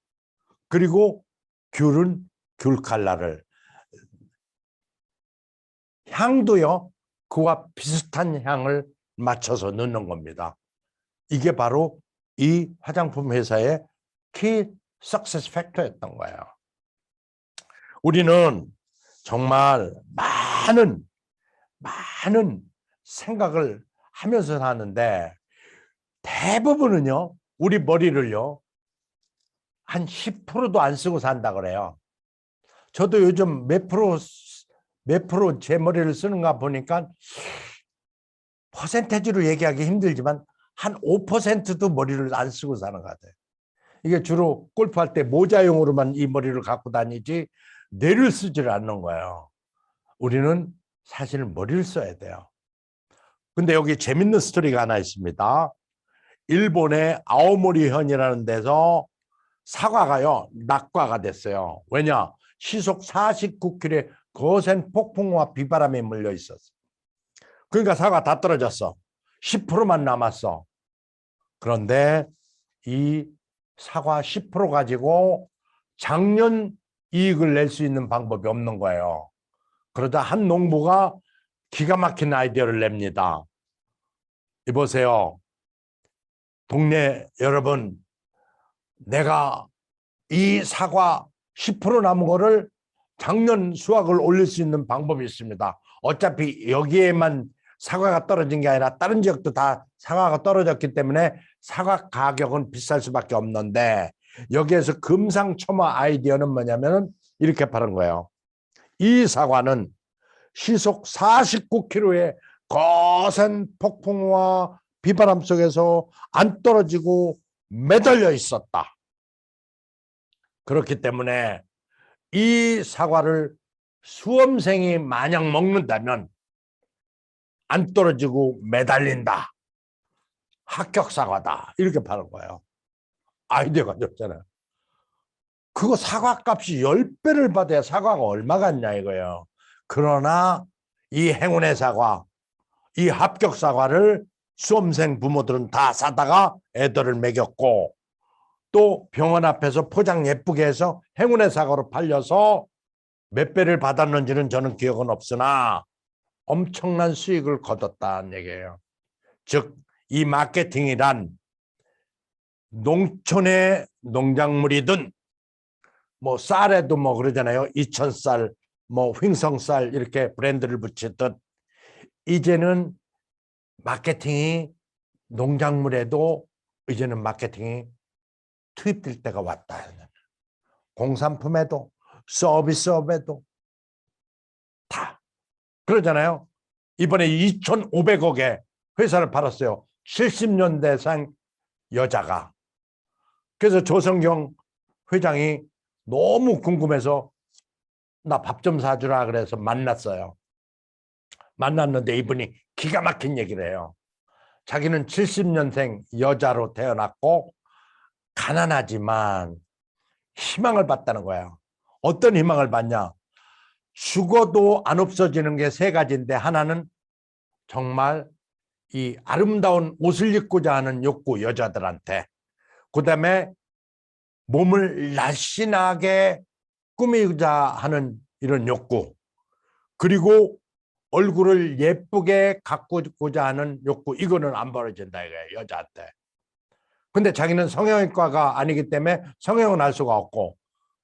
그리고 귤은 귤 칼라를. 향도요, 그와 비슷한 향을 맞춰서 넣는 겁니다. 이게 바로 이 화장품 회사의 키 석세스 팩터였던 거예요. 우리는 정말 많은 생각을 하면서 사는데 대부분은요, 우리 머리를요, 한 10%도 안 쓰고 산다 그래요. 저도 요즘 몇 프로 제 머리를 쓰는가 보니까 퍼센테이지로 얘기하기 힘들지만 한 5%도 머리를 안 쓰고 사는 것 같아요. 이게 주로 골프할 때 모자용으로만 이 머리를 갖고 다니지 뇌를 쓰지를 않는 거예요. 우리는 사실 머리를 써야 돼요. 근데 여기 재밌는 스토리가 하나 있습니다. 일본의 아오모리현이라는 데서 사과가요, 낙과가 됐어요. 왜냐? 시속 49km의 거센 폭풍과 비바람이 몰려 있었어. 그러니까 사과 다 떨어졌어. 10%만 남았어. 그런데 이 사과 10% 가지고 작년 이익을 낼 수 있는 방법이 없는 거예요. 그러자 한 농부가 기가 막힌 아이디어를 냅니다. 이보세요. 동네 여러분, 내가 이 사과 10% 남은 거를 작년 수확을 올릴 수 있는 방법이 있습니다. 어차피 여기에만 사과가 떨어진 게 아니라 다른 지역도 다 사과가 떨어졌기 때문에 사과 가격은 비쌀 수밖에 없는데 여기에서 금상첨화 아이디어는 뭐냐면 이렇게 파는 거예요. 이 사과는 시속 49km의 거센 폭풍과 비바람 속에서 안 떨어지고 매달려 있었다. 그렇기 때문에 이 사과를 수험생이 마냥 먹는다면 안 떨어지고 매달린다. 합격 사과다. 이렇게 파는 거예요. 아이디어가 좋잖아요. 그거 사과값이 10배를 받아야 사과가 얼마 같냐 이거예요. 그러나 이 행운의 사과, 이 합격 사과를 수험생 부모들은 다 사다가 애들을 먹였고 또 병원 앞에서 포장 예쁘게 해서 행운의 사과로 팔려서 몇 배를 받았는지는 저는 기억은 없으나 엄청난 수익을 거뒀다는 얘기예요. 즉, 이 마케팅이란 농촌의 농작물이든 뭐 쌀에도 뭐 그러잖아요. 이천쌀, 뭐 횡성쌀 이렇게 브랜드를 붙이듯 이제는 마케팅이 농작물에도 이제는 마케팅이 투입될 때가 왔다. 공산품에도 서비스업에도 다 그러잖아요. 이번에 2,500억에 회사를 팔았어요. 70년대생 여자가. 그래서 조성경 회장이 너무 궁금해서 나 밥 좀 사주라 그래서 만났어요. 만났는데 이분이 기가 막힌 얘기를 해요. 자기는 70년생 여자로 태어났고 가난하지만 희망을 봤다는 거예요. 어떤 희망을 봤냐? 죽어도 안 없어지는 게 세 가지인데 하나는 정말 이 아름다운 옷을 입고자 하는 욕구, 여자들한테. 그다음에 몸을 날씬하게 꾸미자 하는 이런 욕구. 그리고 얼굴을 예쁘게 가꾸고자 하는 욕구. 이거는 안 벌어진다 이거예요, 여자한테. 근데 자기는 성형외과가 아니기 때문에 성형은 할 수가 없고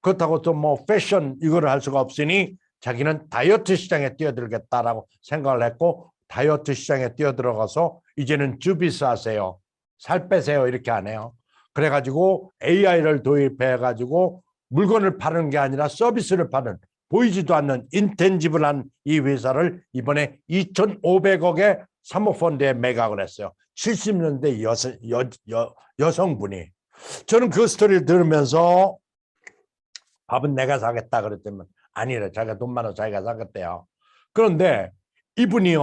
그렇다고 또 뭐 패션 이거를 할 수가 없으니 자기는 다이어트 시장에 뛰어들겠다라고 생각을 했고 다이어트 시장에 뛰어들어가서 이제는 주비스 하세요. 살 빼세요. 이렇게 안 해요. 그래가지고 AI를 도입해가지고 물건을 파는 게 아니라 서비스를 파는 보이지도 않는 인텐지블한 이 회사를 이번에 2,500억의 사모펀드에 매각을 했어요. 70년대 여성분이. 저는 그 스토리를 들으면서 밥은 내가 사겠다 그랬더니 아니래. 자기가 돈 많아 자기가 사겠대요. 그런데 이분이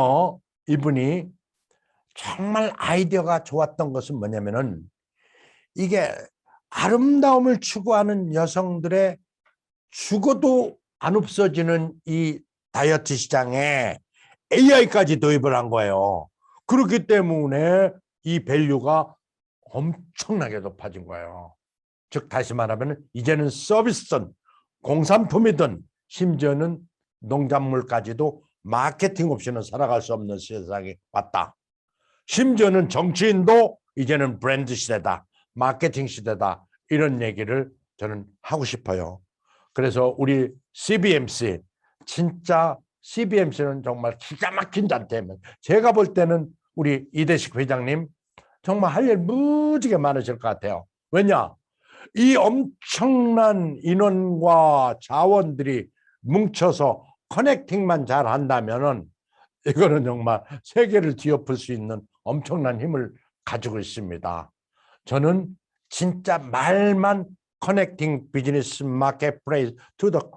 정말 아이디어가 좋았던 것은 뭐냐면은 이게 아름다움을 추구하는 여성들의 죽어도 안 없어지는 이 다이어트 시장에 AI까지 도입을 한 거예요. 그렇기 때문에 이 밸류가 엄청나게 높아진 거예요. 즉 다시 말하면 이제는 서비스든 공산품이든 심지어는 농작물까지도 마케팅 없이는 살아갈 수 없는 세상이 왔다. 심지어는 정치인도 이제는 브랜드 시대다. 마케팅 시대다. 이런 얘기를 저는 하고 싶어요. 그래서 우리 CBMC 진짜 CBMC는 정말 기가 막힌 잔재면 제가 볼 때는 우리 이대식 회장님 정말 할 일 무지개 많으실 것 같아요. 왜냐? 이 엄청난 인원과 자원들이 뭉쳐서 커넥팅만 잘 한다면은 이거는 정말 세계를 뒤엎을 수 있는 엄청난 힘을 가지고 있습니다. 저는 진짜 말만 커넥팅 비즈니스 마켓플레이스 투 더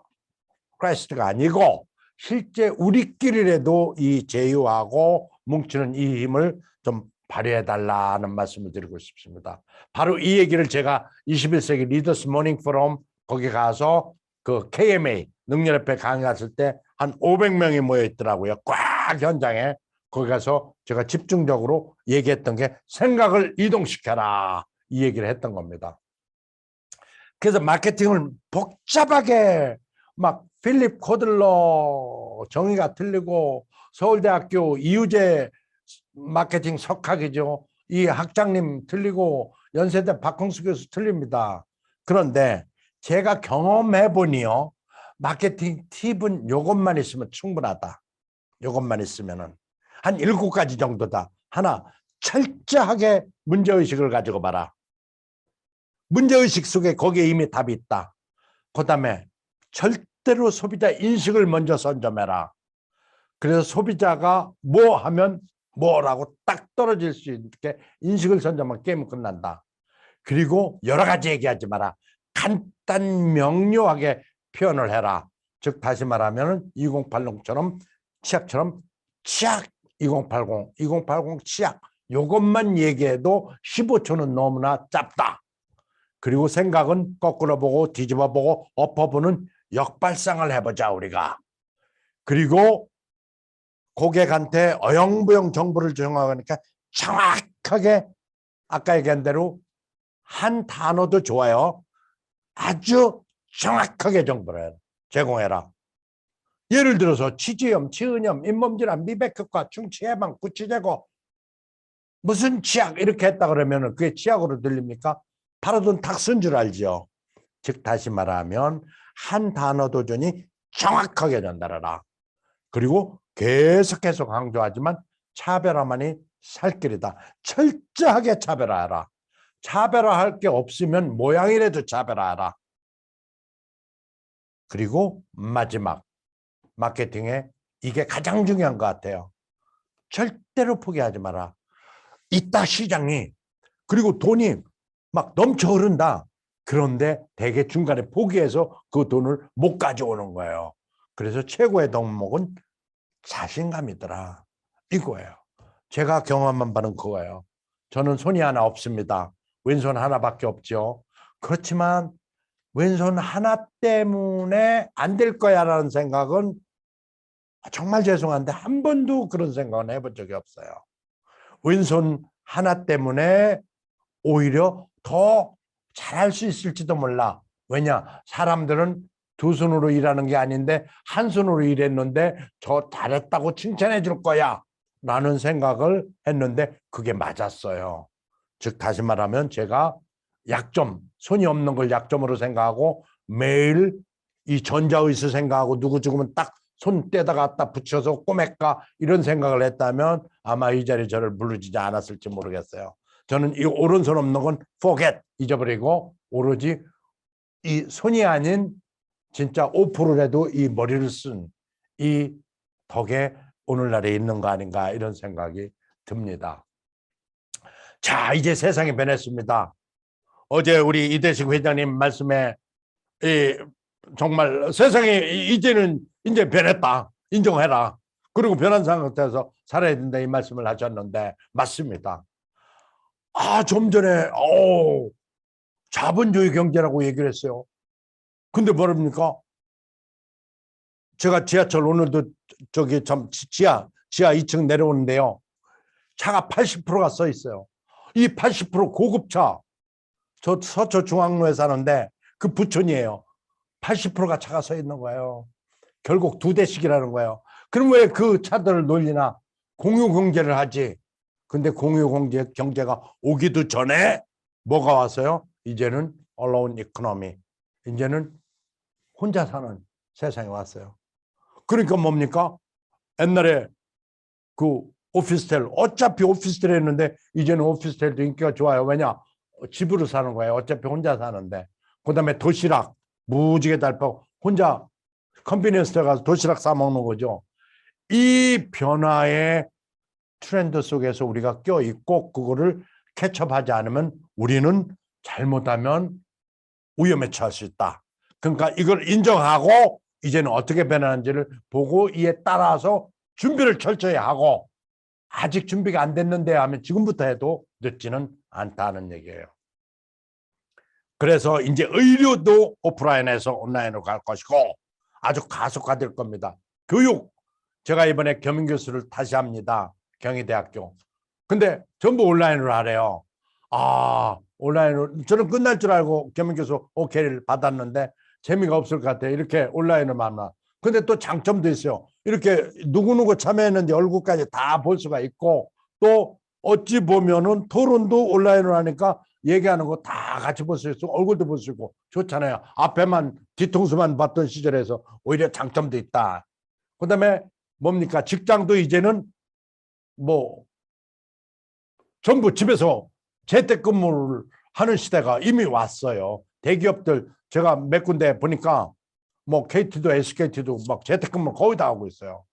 크라이스트가 아니고 실제 우리끼리라도 이 제휴하고 뭉치는 이 힘을 좀 발휘해달라는 말씀을 드리고 싶습니다. 바로 이 얘기를 제가 21세기 리더스 모닝 포럼 거기 가서 그 KMA 능률협회 강의 갔을 때 한 500명이 모여 있더라고요. 꽉 현장에. 거기 가서 제가 집중적으로 얘기했던 게 생각을 이동시켜라. 이 얘기를 했던 겁니다. 그래서 마케팅을 복잡하게 막 필립 코들러 정의가 틀리고 서울대학교 이우재 마케팅 석학이죠. 이 학장님 틀리고 연세대 박홍수 교수 틀립니다. 그런데 제가 경험해 보니요. 마케팅 팁은 이것만 있으면 충분하다. 이것만 있으면은 한 7가지 정도다. 하나, 철저하게 문제의식을 가지고 봐라. 문제의식 속에 거기에 이미 답이 있다. 그 다음에 절대로 소비자 인식을 먼저 선점해라. 그래서 소비자가 뭐 하면 뭐라고 딱 떨어질 수 있게 인식을 선점하면 게임은 끝난다. 그리고 여러 가지 얘기하지 마라. 간단 명료하게 표현을 해라. 즉 다시 말하면 2080처럼 치약처럼 치약 2080, 2080 치약 이것만 얘기해도 15초는 너무나 짧다. 그리고 생각은 거꾸로 보고 뒤집어 보고 엎어보는 역발상을 해보자 우리가. 그리고 고객한테 어영부영 정보를 제공하니까 정확하게 아까 얘기한 대로 한 단어도 좋아요. 아주 정확하게 정보를 제공해라. 예를 들어서 치주염, 치은염, 잇몸질환, 미백효과, 충치예방, 구치제거 무슨 치약 이렇게 했다 그러면 그게 치약으로 들립니까? 바로돈 탁 쓴 줄 알죠. 즉 다시 말하면 한 단어도 전이 정확하게 전달하라. 그리고 계속해서 강조하지만 차별화만이 살 길이다. 철저하게 차별화하라. 차별화할 게 없으면 모양이라도 차별화하라. 그리고 마지막 마케팅에 이게 가장 중요한 것 같아요. 절대로 포기하지 마라. 이따 시장이 그리고 돈이 막 넘쳐 흐른다. 그런데 대개 중간에 포기해서 그 돈을 못 가져오는 거예요. 그래서 최고의 덕목은 자신감이더라. 이거예요. 제가 경험한 바는 그거예요. 저는 손이 하나 없습니다. 왼손 하나밖에 없죠. 그렇지만 왼손 하나 때문에 안 될 거야라는 생각은 정말 죄송한데 한 번도 그런 생각은 해본 적이 없어요. 왼손 하나 때문에 오히려 더 잘할 수 있을지도 몰라. 왜냐? 사람들은 두 손으로 일하는 게 아닌데 한 손으로 일했는데 저 잘했다고 칭찬해 줄 거야 라는 생각을 했는데 그게 맞았어요. 즉 다시 말하면 제가 약점, 손이 없는 걸 약점으로 생각하고 매일 이 전자의수 생각하고 누구 죽으면 딱 손 떼다 갖다 붙여서 꼬맥까 이런 생각을 했다면 아마 이 자리에 저를 부르지 않았을지 모르겠어요. 저는 이 오른손 없는 건 forget, 잊어버리고 오로지 이 손이 아닌 진짜 5%라도 이 머리를 쓴 이 덕에 오늘날에 있는 거 아닌가 이런 생각이 듭니다. 자, 이제 세상이 변했습니다. 어제 우리 이대식 회장님 말씀에 정말 세상이 이제는 이제 변했다. 인정해라. 그리고 변한 상태에서 살아야 된다 이 말씀을 하셨는데 맞습니다. 좀 전에 자본주의 경제라고 얘기를 했어요. 근데 뭐랍니까? 제가 지하철 오늘도 저기 참 지하 2층 내려오는데요. 차가 80%가 써 있어요. 이 80% 고급차. 저 서초 중앙로에 사는데 그 부촌이에요. 80%가 차가 서 있는 거예요. 결국 2대씩이라는 거예요. 그럼 왜 그 차들을 놀리나? 공유 경제를 하지. 근데 공유 경제가 오기도 전에 뭐가 왔어요? 이제는 alone economy. 이제는 혼자 사는 세상에 왔어요. 그러니까 뭡니까? 옛날에 그 오피스텔, 어차피 오피스텔 했는데 이제는 오피스텔도 인기가 좋아요. 왜냐? 집으로 사는 거예요. 어차피 혼자 사는데. 그 다음에 도시락, 무지개 달고 혼자 컨비니언스에 가서 도시락 싸 먹는 거죠. 이 변화의 트렌드 속에서 우리가 껴있고 그거를 캐치업하지 않으면 우리는 잘못하면 위험에 처할 수 있다. 그러니까 이걸 인정하고 이제는 어떻게 변하는지를 보고 이에 따라서 준비를 철저히 하고 아직 준비가 안 됐는데 하면 지금부터 해도 늦지는 않다는 얘기예요. 그래서 이제 의료도 오프라인에서 온라인으로 갈 것이고 아주 가속화될 겁니다. 교육, 제가 이번에 겸임교수를 다시 합니다. 경희대학교. 근데 전부 온라인으로 하래요. 아, 온라인으로. 저는 끝날 줄 알고 겸임교수 오케이를 받았는데 재미가 없을 것 같아요. 이렇게 온라인으로 만나. 근데 또 장점도 있어요. 이렇게 누구누구 참여했는지 얼굴까지 다 볼 수가 있고, 또 어찌 보면은 토론도 온라인으로 하니까 얘기하는 거 다 같이 볼 수 있고 얼굴도 볼 수 있고 좋잖아요. 앞에만 뒤통수만 봤던 시절에서 오히려 장점도 있다. 그다음에 뭡니까? 직장도 이제는 뭐 전부 집에서 재택근무를 하는 시대가 이미 왔어요. 대기업들 제가 몇 군데 보니까 뭐 KT도 SKT도 막 재택근무를 거의 다 하고 있어요.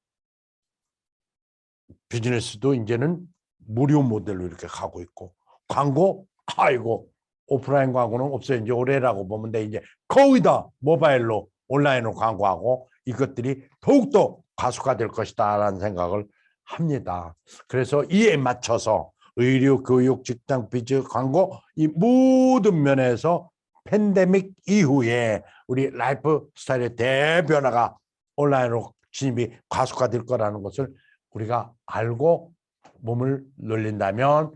비즈니스도 이제는 무료 모델로 이렇게 가고 있고, 광고 아이고 오프라인 광고는 없어요. 이제 올해라고 보면 돼. 이제 거의 다 모바일로 온라인으로 광고하고 이것들이 더욱더 가속화될 것이다라는 생각을 합니다. 그래서 이에 맞춰서 의료, 교육, 직장, 비즈, 광고 이 모든 면에서 팬데믹 이후에 우리 라이프 스타일의 대변화가 온라인으로 진입이 가속화될 거라는 것을 우리가 알고 몸을 늘린다면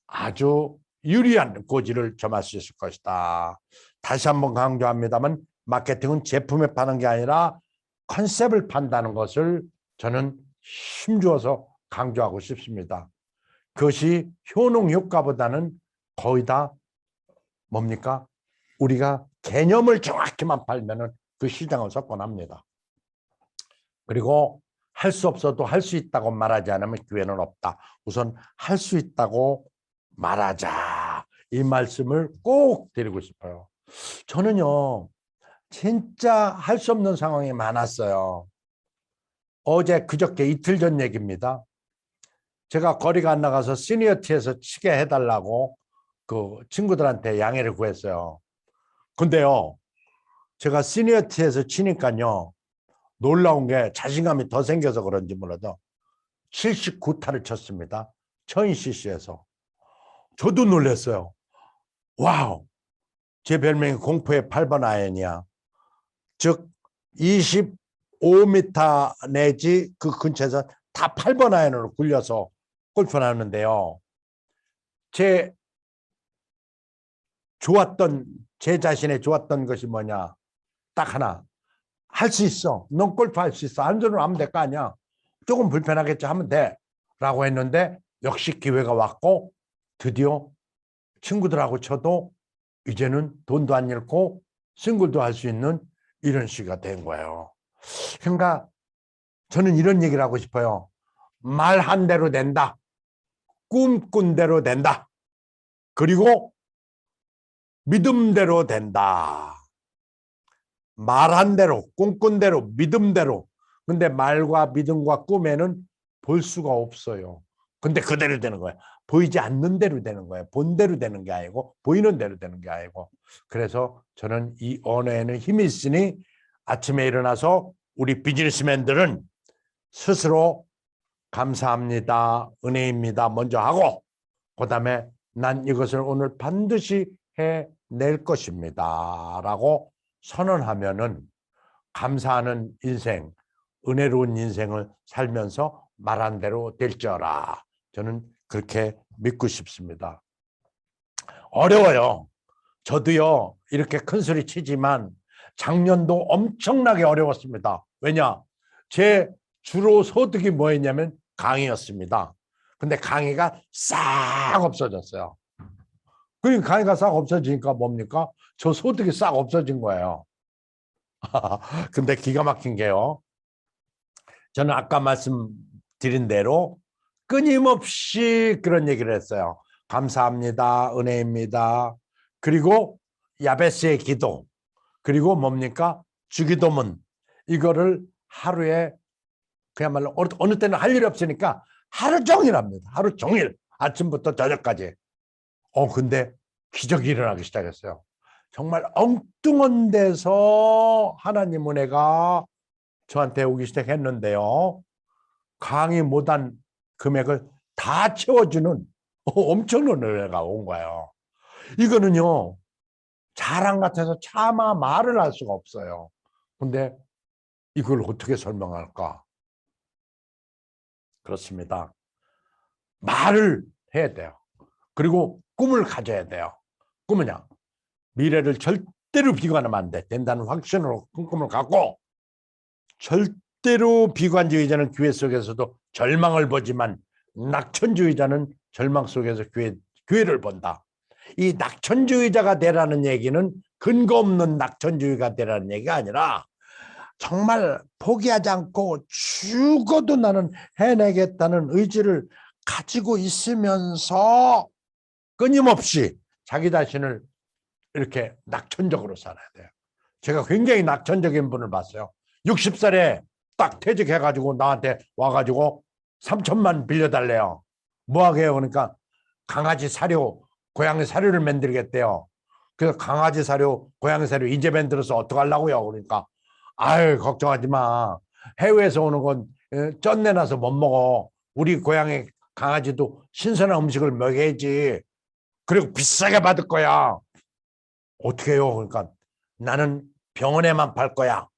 아주 유리한 고지를 점할 수 있을 것이다. 다시 한번 강조합니다만 마케팅은 제품에 파는 게 아니라 컨셉을 판다는 것을 저는 힘주어서 강조하고 싶습니다. 그것이 효능 효과보다는 거의 다 뭡니까? 우리가 개념을 정확히만 팔면은 그 시장은 석권합니다. 그리고 할 수 없어도 할 수 있다고 말하지 않으면 기회는 없다. 우선 할 수 있다고 말하자. 이 말씀을 꼭 드리고 싶어요. 저는요, 진짜 할 수 없는 상황이 많았어요. 어제 그저께 이틀 전 얘기입니다. 제가 거리가 안 나가서 시니어티에서 치게 해달라고 그 친구들한테 양해를 구했어요. 근데요, 제가 시니어티에서 치니까요, 놀라운 게 자신감이 더 생겨서 그런지 몰라도 79타를 쳤습니다. 1000cc에서. 저도 놀랐어요. 와우, 제 별명이 공포의 8번 아이언이야. 즉 25m 내지 그 근처에서 다 8번 아이언으로 굴려서 골프를 하는데요. 제 자신의 좋았던 것이 뭐냐? 딱 하나. 할 수 있어. 넌 골프 할 수 있어. 안전으로 하면 될 거 아니야. 조금 불편하겠지 하면 돼. 라고 했는데 역시 기회가 왔고 드디어 친구들하고 쳐도 이제는 돈도 안 잃고 싱글도 할 수 있는 이런 시기가 된 거예요. 그러니까 저는 이런 얘기를 하고 싶어요. 말한 대로 된다. 꿈꾼 대로 된다. 그리고 믿음대로 된다. 말한 대로, 꿈꾼 대로, 믿음대로. 근데 말과 믿음과 꿈에는 볼 수가 없어요. 근데 그대로 되는 거예요. 보이지 않는 대로 되는 거예요. 본 대로 되는 게 아니고 보이는 대로 되는 게 아니고. 그래서 저는 이 언어에는 힘이 있으니 아침에 일어나서 우리 비즈니스맨들은 스스로 감사합니다, 은혜입니다 먼저 하고, 그다음에 난 이것을 오늘 반드시 해낼 것입니다 라고 선언하면은 감사하는 인생, 은혜로운 인생을 살면서 말한 대로 될지어라. 저는 그렇게 믿고 싶습니다. 어려워요. 저도요, 이렇게 큰 소리 치지만 작년도 엄청나게 어려웠습니다. 왜냐? 제 주로 소득이 뭐였냐면 강의였습니다. 근데 강의가 싹 없어졌어요. 그러니까 강의가 싹 없어지니까 뭡니까? 저 소득이 싹 없어진 거예요. 근데 기가 막힌 게요. 저는 아까 말씀드린 대로 끊임없이 그런 얘기를 했어요. 감사합니다. 은혜입니다. 그리고 야베스의 기도. 그리고 뭡니까? 주기도문. 이거를 하루에 그야말로 어느 때는 할 일이 없으니까 하루 종일 합니다. 하루 종일. 아침부터 저녁까지. 근데 기적이 일어나기 시작했어요. 정말 엉뚱한 데서 하나님 은혜가 저한테 오기 시작했는데요. 강의 못한 금액을 다 채워주는 엄청난 은혜가 온 거예요. 이거는요, 자랑 같아서 차마 말을 할 수가 없어요. 근데 이걸 어떻게 설명할까? 그렇습니다. 말을 해야 돼요. 그리고 꿈을 가져야 돼요. 꿈은요, 미래를 절대로 비관하면 안 돼. 된다는 확신으로 꿈을 갖고, 절대로 비관주의자는 기회 속에서도 절망을 보지만 낙천주의자는 절망 속에서 기회를 본다. 이 낙천주의자가 되라는 얘기는 근거 없는 낙천주의가 되라는 얘기가 아니라 정말 포기하지 않고 죽어도 나는 해내겠다는 의지를 가지고 있으면서 끊임없이 자기 자신을 이렇게 낙천적으로 살아야 돼요. 제가 굉장히 낙천적인 분을 봤어요. 60살에 딱 퇴직해가지고 나한테 와가지고 3천만 빌려달래요. 뭐 하게요? 그러니까 강아지 사료, 고양이 사료를 만들겠대요. 그래서 강아지 사료, 고양이 사료 이제 만들어서 어떡하려고요? 그러니까 아유, 걱정하지 마. 해외에서 오는 건 쩐내나서 못 먹어. 우리 고양이 강아지도 신선한 음식을 먹여야지. 그리고 비싸게 받을 거야. 어떻게 해요? 그러니까 나는 병원에만 팔 거야.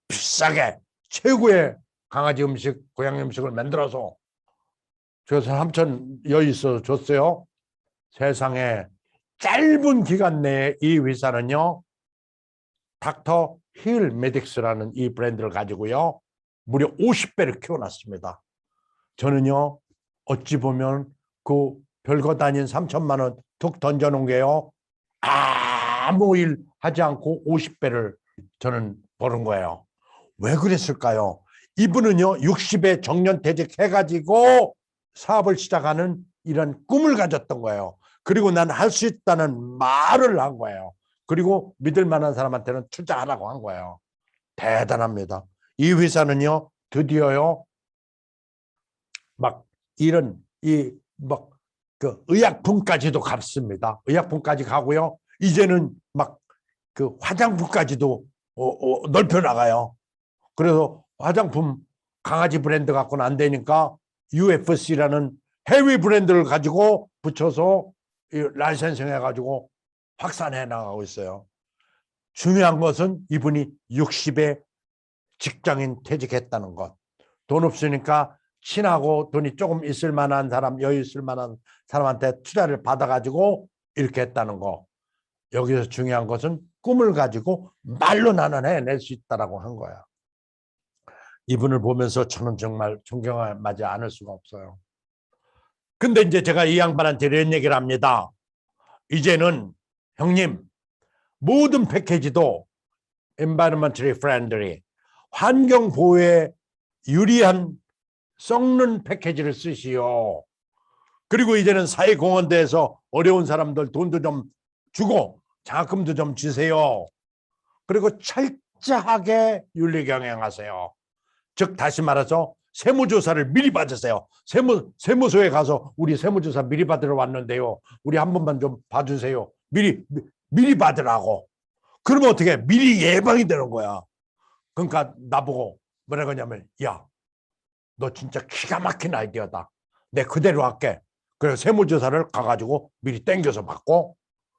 비싸게 최고의 강아지 음식, 고양이 음식을 만들어서. 그래서 3천 여유 있어서 줬어요. 세상에 짧은 기간 내에 이 회사는요, 닥터 힐 메딕스라는 이 브랜드를 가지고요, 무려 50배를 키워놨습니다. 저는요, 어찌 보면 그 별거 다닌 3천만 원 툭 던져놓은 게요, 아무 일 하지 않고 50배를 저는 버는 거예요. 왜 그랬을까요? 이분은요, 60에 정년퇴직해가지고 사업을 시작하는 이런 꿈을 가졌던 거예요. 그리고 난 할 수 있다는 말을 한 거예요. 그리고 믿을 만한 사람한테는 투자하라고 한 거예요. 대단합니다. 이 회사는요, 드디어요, 막 이런 그 의약품까지도 갔습니다. 의약품까지 가고요. 이제는 막 그 화장품까지도 넓혀 나가요. 그래서 화장품 강아지 브랜드 갖고는 안 되니까 UFC라는 해외 브랜드를 가지고 붙여서 라이센싱 해가지고 확산해 나가고 있어요. 중요한 것은 이분이 60에 직장인 퇴직했다는 것. 돈 없으니까 친하고 돈이 조금 있을 만한 사람, 여유 있을 만한 사람한테 투자를 받아가지고 이렇게 했다는 거. 여기서 중요한 것은 꿈을 가지고 말로 나는 해낼 수 있다라고 한 거야. 이분을 보면서 저는 정말 존경하지 않을 수가 없어요. 근데 이제 제가 이 양반한테 이런 얘기를 합니다. 이제는 형님, 모든 패키지도 environmentally friendly, 환경 보호에 유리한 썩는 패키지를 쓰시오. 그리고 이제는 사회공헌대에서 어려운 사람들 돈도 좀 주고 장학금도 좀 주세요. 그리고 철저하게 윤리경영하세요. 즉 다시 말해서 세무조사를 미리 받으세요. 세무소에 가서 우리 세무조사 미리 받으러 왔는데요, 우리 한 번만 좀 봐주세요. 미리 받으라고. 그러면 어떻게 미리 예방이 되는 거야. 그러니까 나보고 뭐라 그러냐면, 야, 너 진짜 기가 막힌 아이디어다. 내 그대로 할게. 그래서 세무조사를 가가지고 미리 땡겨서 받고,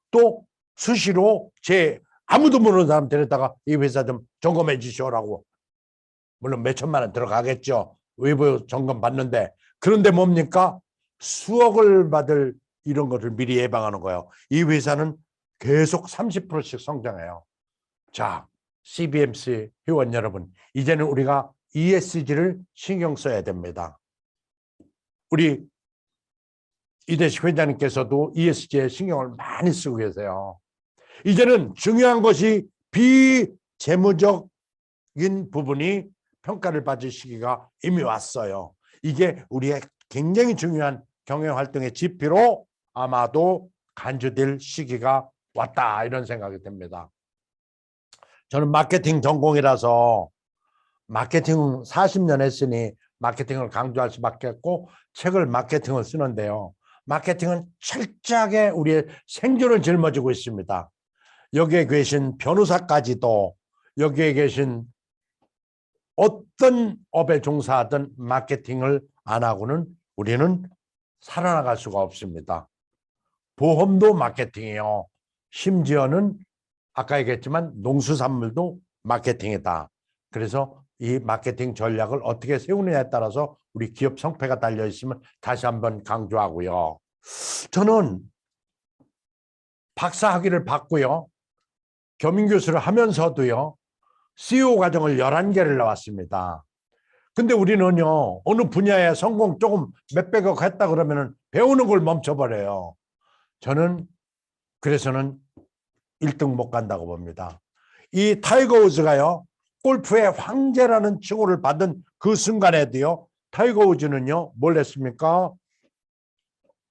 또 수시로 제 아무도 모르는 사람 데려다가 이 회사 좀 점검해 주시오라고. 물론 몇 천만 원 들어가겠죠. 외부 점검 받는데. 그런데 뭡니까? 수억을 받을 이런 것을 미리 예방하는 거예요. 이 회사는 계속 30%씩 성장해요. 자, CBMC 회원 여러분, 이제는 우리가 ESG를 신경 써야 됩니다. 우리 이대식 회장님께서도 ESG에 신경을 많이 쓰고 계세요. 이제는 중요한 것이 비재무적인 부분이 평가를 받을 시기가 이미 왔어요. 이게 우리의 굉장히 중요한 경영활동의 지표로 아마도 간주될 시기가 왔다, 이런 생각이 듭니다. 저는 마케팅 전공이라서 마케팅 40년 했으니 마케팅을 강조할 수밖에 없고 책을 마케팅을 쓰는데요. 마케팅은 철저하게 우리의 생존을 짊어지고 있습니다. 여기에 계신 변호사까지도, 여기에 계신 어떤 업에 종사하든 마케팅을 안 하고는 우리는 살아나갈 수가 없습니다. 보험도 마케팅이에요. 심지어는 아까 얘기했지만 농수산물도 마케팅이다. 그래서 이 마케팅 전략을 어떻게 세우느냐에 따라서 우리 기업 성패가 달려 있으면 다시 한번 강조하고요. 저는 박사 학위를 받고요. 겸임교수를 하면서도요. CEO 과정을 11개를 나왔습니다. 근데 우리는요. 어느 분야에 성공 조금 몇백억 했다 그러면 배우는 걸 멈춰버려요. 저는 그래서는 1등 못 간다고 봅니다. 이 타이거 우즈가요. 골프의 황제라는 칭호를 받은 그 순간에도요. 타이거 우즈는요. 뭘 했습니까?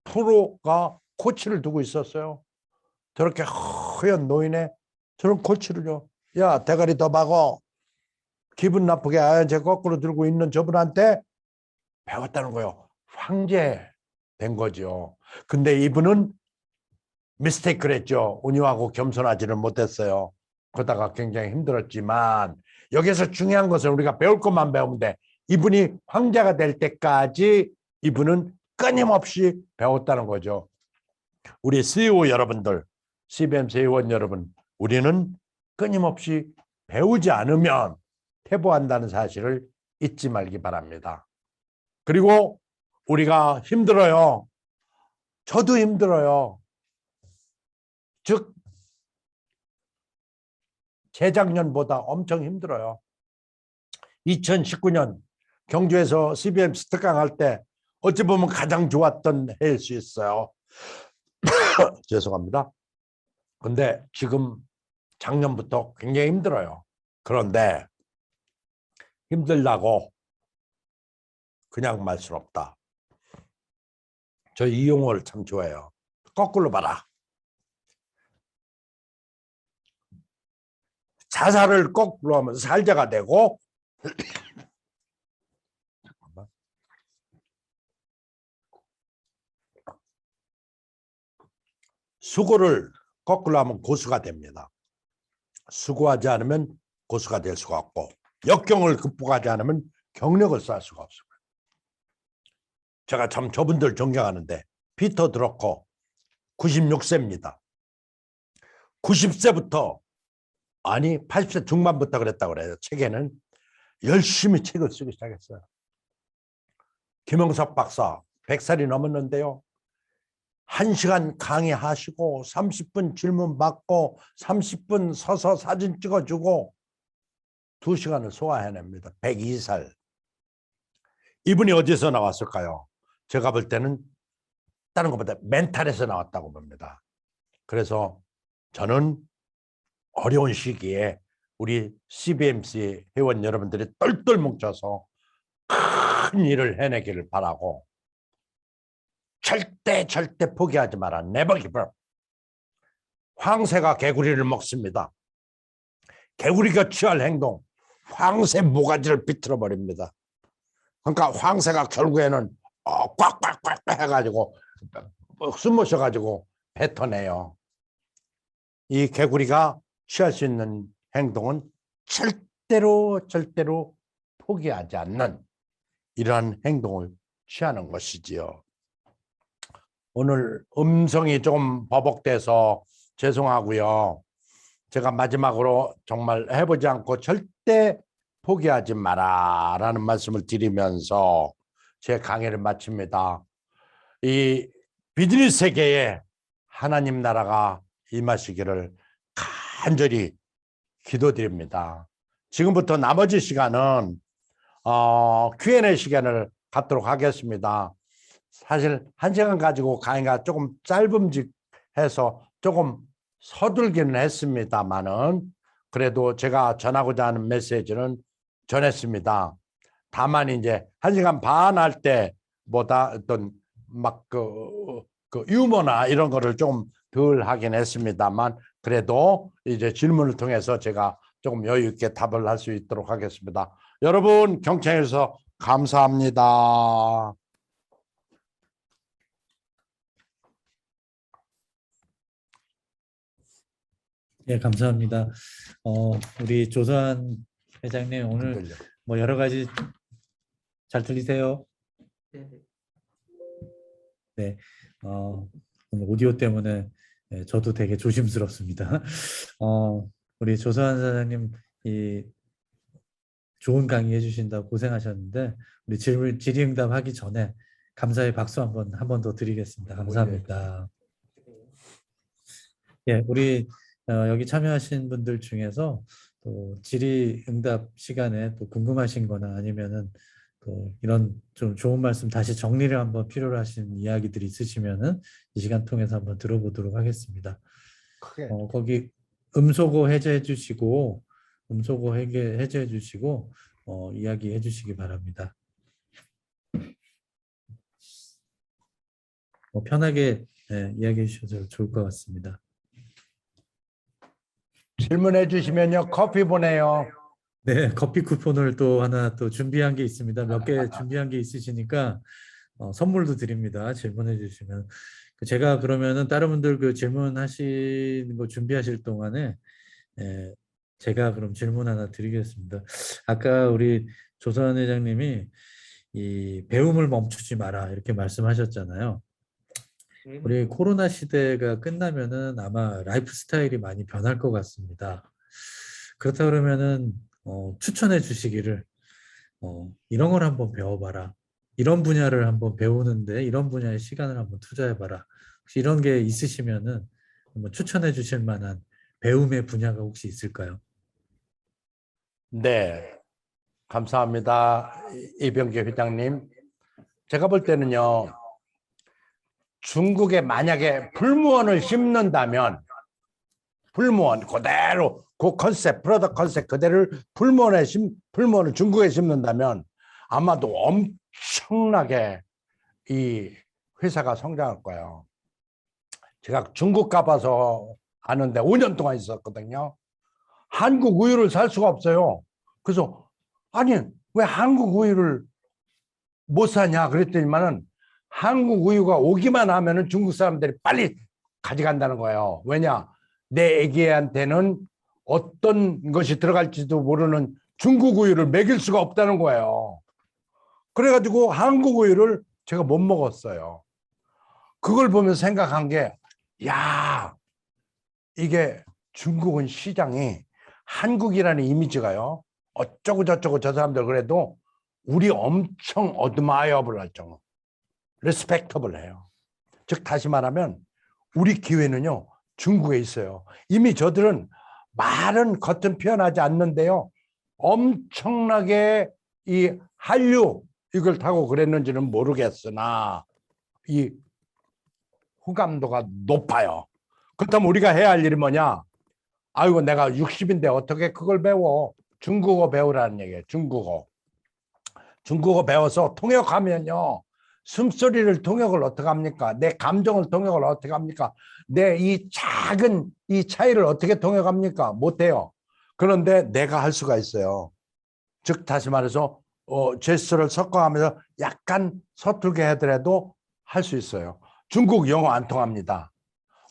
프로가 코치를 두고 있었어요. 저렇게 허연 노인의 저런 코치를요. 야, 대가리 더 박어. 기분 나쁘게 아연제 거꾸로 들고 있는 저분한테 배웠다는 거예요. 황제 된 거죠. 근데 이분은 미스테이크를 했죠. 운영하고 겸손하지는 못했어요. 그러다가 굉장히 힘들었지만 여기서 중요한 것은 우리가 배울 것만 배우면 돼. 이분이 황제가 될 때까지 이분은 끊임없이 배웠다는 거죠. 우리 CEO 여러분들, CBMC 회원 여러분, 우리는 끊임없이 배우지 않으면 퇴보한다는 사실을 잊지 말기 바랍니다. 그리고 우리가 힘들어요. 저도 힘들어요. 즉 재작년보다 엄청 힘들어요. 2019년 경주에서 CBMC 특강할 때 어찌 보면 가장 좋았던 해일 수 있어요. 죄송합니다. 근데 지금 작년부터 굉장히 힘들어요. 그런데 힘들다고 그냥 말 수는 없다. 저 이 용어를 참 좋아해요. 거꾸로 봐라. 자살을 거꾸로 하면 살자가 되고 잠깐만. 수고를 거꾸로 하면 고수가 됩니다. 수고하지 않으면 고수가 될 수가 없고 역경을 극복하지 않으면 경력을 쌓을 수가 없습니다. 제가 참 저분들 존경하는데 피터 드러커 96세입니다. 90세부터 아니 80세 중반부터 그랬다고 그래요. 책에는 열심히 책을 쓰기 시작했어요. 김영석 박사 100살이 넘었는데요. 1시간 강의하시고 30분 질문 받고 30분 서서 사진 찍어주고 2시간을 소화해냅니다. 102살. 이분이 어디서 나왔을까요? 제가 볼 때는 다른 것보다 멘탈에서 나왔다고 봅니다. 그래서 저는 어려운 시기에 우리 CBMC 회원 여러분들이 똘똘 뭉쳐서 큰 일을 해내기를 바라고 절대 포기하지 마라. Never give up. 황새가 개구리를 먹습니다. 개구리가 취할 행동, 황새 모가지를 비틀어 버립니다. 그러니까 황새가 결국에는 꽉꽉꽉 해가지고 숨 모셔가지고 뱉어내요. 이 개구리가 취할 수 있는 행동은 절대로 포기하지 않는 이러한 행동을 취하는 것이지요. 오늘 음성이 조금 버벅대서 죄송하고요. 제가 마지막으로 정말 해보지 않고 절대 포기하지 마라 라는 말씀을 드리면서 제 강의를 마칩니다. 이 비즈니스 세계에 하나님 나라가 임하시기를 간절히 기도드립니다. 지금부터 나머지 시간은 Q&A 시간을 갖도록 하겠습니다. 사실 1시간 가지고 강의가 조금 짧음직해서 조금 서툴기는 했습니다만은 그래도 제가 전하고자 하는 메시지는 전했습니다. 다만 이제 1시간 반 할 때보다 어떤 막 그 유머나 이런 거를 좀 덜 하긴 했습니다만 그래도 이제 질문을 통해서 제가 조금 여유 있게 답을 할 수 있도록 하겠습니다. 여러분 경청해 주셔서 감사합니다. 예, 감사합니다. 우리 조선 회장님 오늘 뭐 여러 가지 잘 들리세요? 네네. 네, 오늘 오디오 때문에 저도 되게 조심스럽습니다. 우리 조선 사장님 이 좋은 강의 해주신다고 고생하셨는데 우리 질의응답 하기 전에 감사의 박수 한 번 더 드리겠습니다. 감사합니다. 예, 우리 여기 참여하신 분들 중에서 또 질의응답 시간에 또 궁금하신 거나 아니면은 또 이런 좀 좋은 말씀 다시 정리를 한번 필요로 하신 이야기들이 있으시면은 이 시간 통해서 한번 들어보도록 하겠습니다. 크게 거기 음소거 해제해 주시고 해제해 주시고 이야기해 주시기 바랍니다. 편하게 이야기해 주셔서 좋을 것 같습니다. 질문해 주시면요 커피 보내요. 네, 커피 쿠폰을 또 하나 또 준비한 게 있습니다. 몇 개 준비한 게 있으시니까 선물도 드립니다. 질문해 주시면. 제가 그러면은 다른 분들 그 질문하시는 거 준비하실 동안에 제가 그럼 질문 하나 드리겠습니다. 아까 우리 조선 회장님이 이 배움을 멈추지 마라 이렇게 말씀하셨잖아요. 우리 코로나 시대가 끝나면은 아마 라이프 스타일이 많이 변할 것 같습니다. 그렇다 그러면은 추천해 주시기를 이런 걸 한번 배워봐라. 이런 분야를 한번 배우는데 이런 분야에 시간을 한번 투자해봐라. 혹시 이런 게 있으시면은 한번 추천해 주실 만한 배움의 분야가 혹시 있을까요? 네, 감사합니다. 이병기 회장님. 제가 볼 때는요, 중국에 만약에 풀무원을 심는다면, 풀무원 그대로 그 컨셉, 프로덕트 컨셉 그대로 풀무원을 중국에 심는다면 아마도 엄청나게 이 회사가 성장할 거예요. 제가 중국 가봐서 아는데 5년 동안 있었거든요. 한국 우유를 살 수가 없어요. 그래서 아니 왜 한국 우유를 못 사냐 그랬더니만은 한국 우유가 오기만 하면은 중국 사람들이 빨리 가져간다는 거예요. 왜냐? 내 애기한테는 어떤 것이 들어갈지도 모르는 중국 우유를 먹일 수가 없다는 거예요. 그래가지고 한국 우유를 제가 못 먹었어요. 그걸 보면서 생각한 게, 야, 이게 중국은 시장이 한국이라는 이미지가요. 어쩌고 저쩌고 저 사람들 그래도 우리 엄청 어드마이어블 할 정도, 리스펙터블 해요. 즉 다시 말하면 우리 기회는요 중국에 있어요. 이미 저들은 말은 겉은 표현하지 않는데요. 엄청나게 이 한류 이걸 타고 그랬는지는 모르겠으나 이 호감도가 높아요. 그렇다면 우리가 해야 할 일이 뭐냐? 아이고 내가 60인데 어떻게 그걸 배워? 중국어 배우라는 얘기예요. 중국어 배워서 통역하면요. 숨소리를 통역을 어떻게 합니까? 내 감정을 통역을 어떻게 합니까? 내 이 작은 이 차이를 어떻게 통역합니까? 못해요. 그런데 내가 할 수가 있어요. 즉 다시 말해서 제스처를 섞어가면서 약간 서툴게 하더라도 할 수 있어요. 중국 영어 안 통합니다.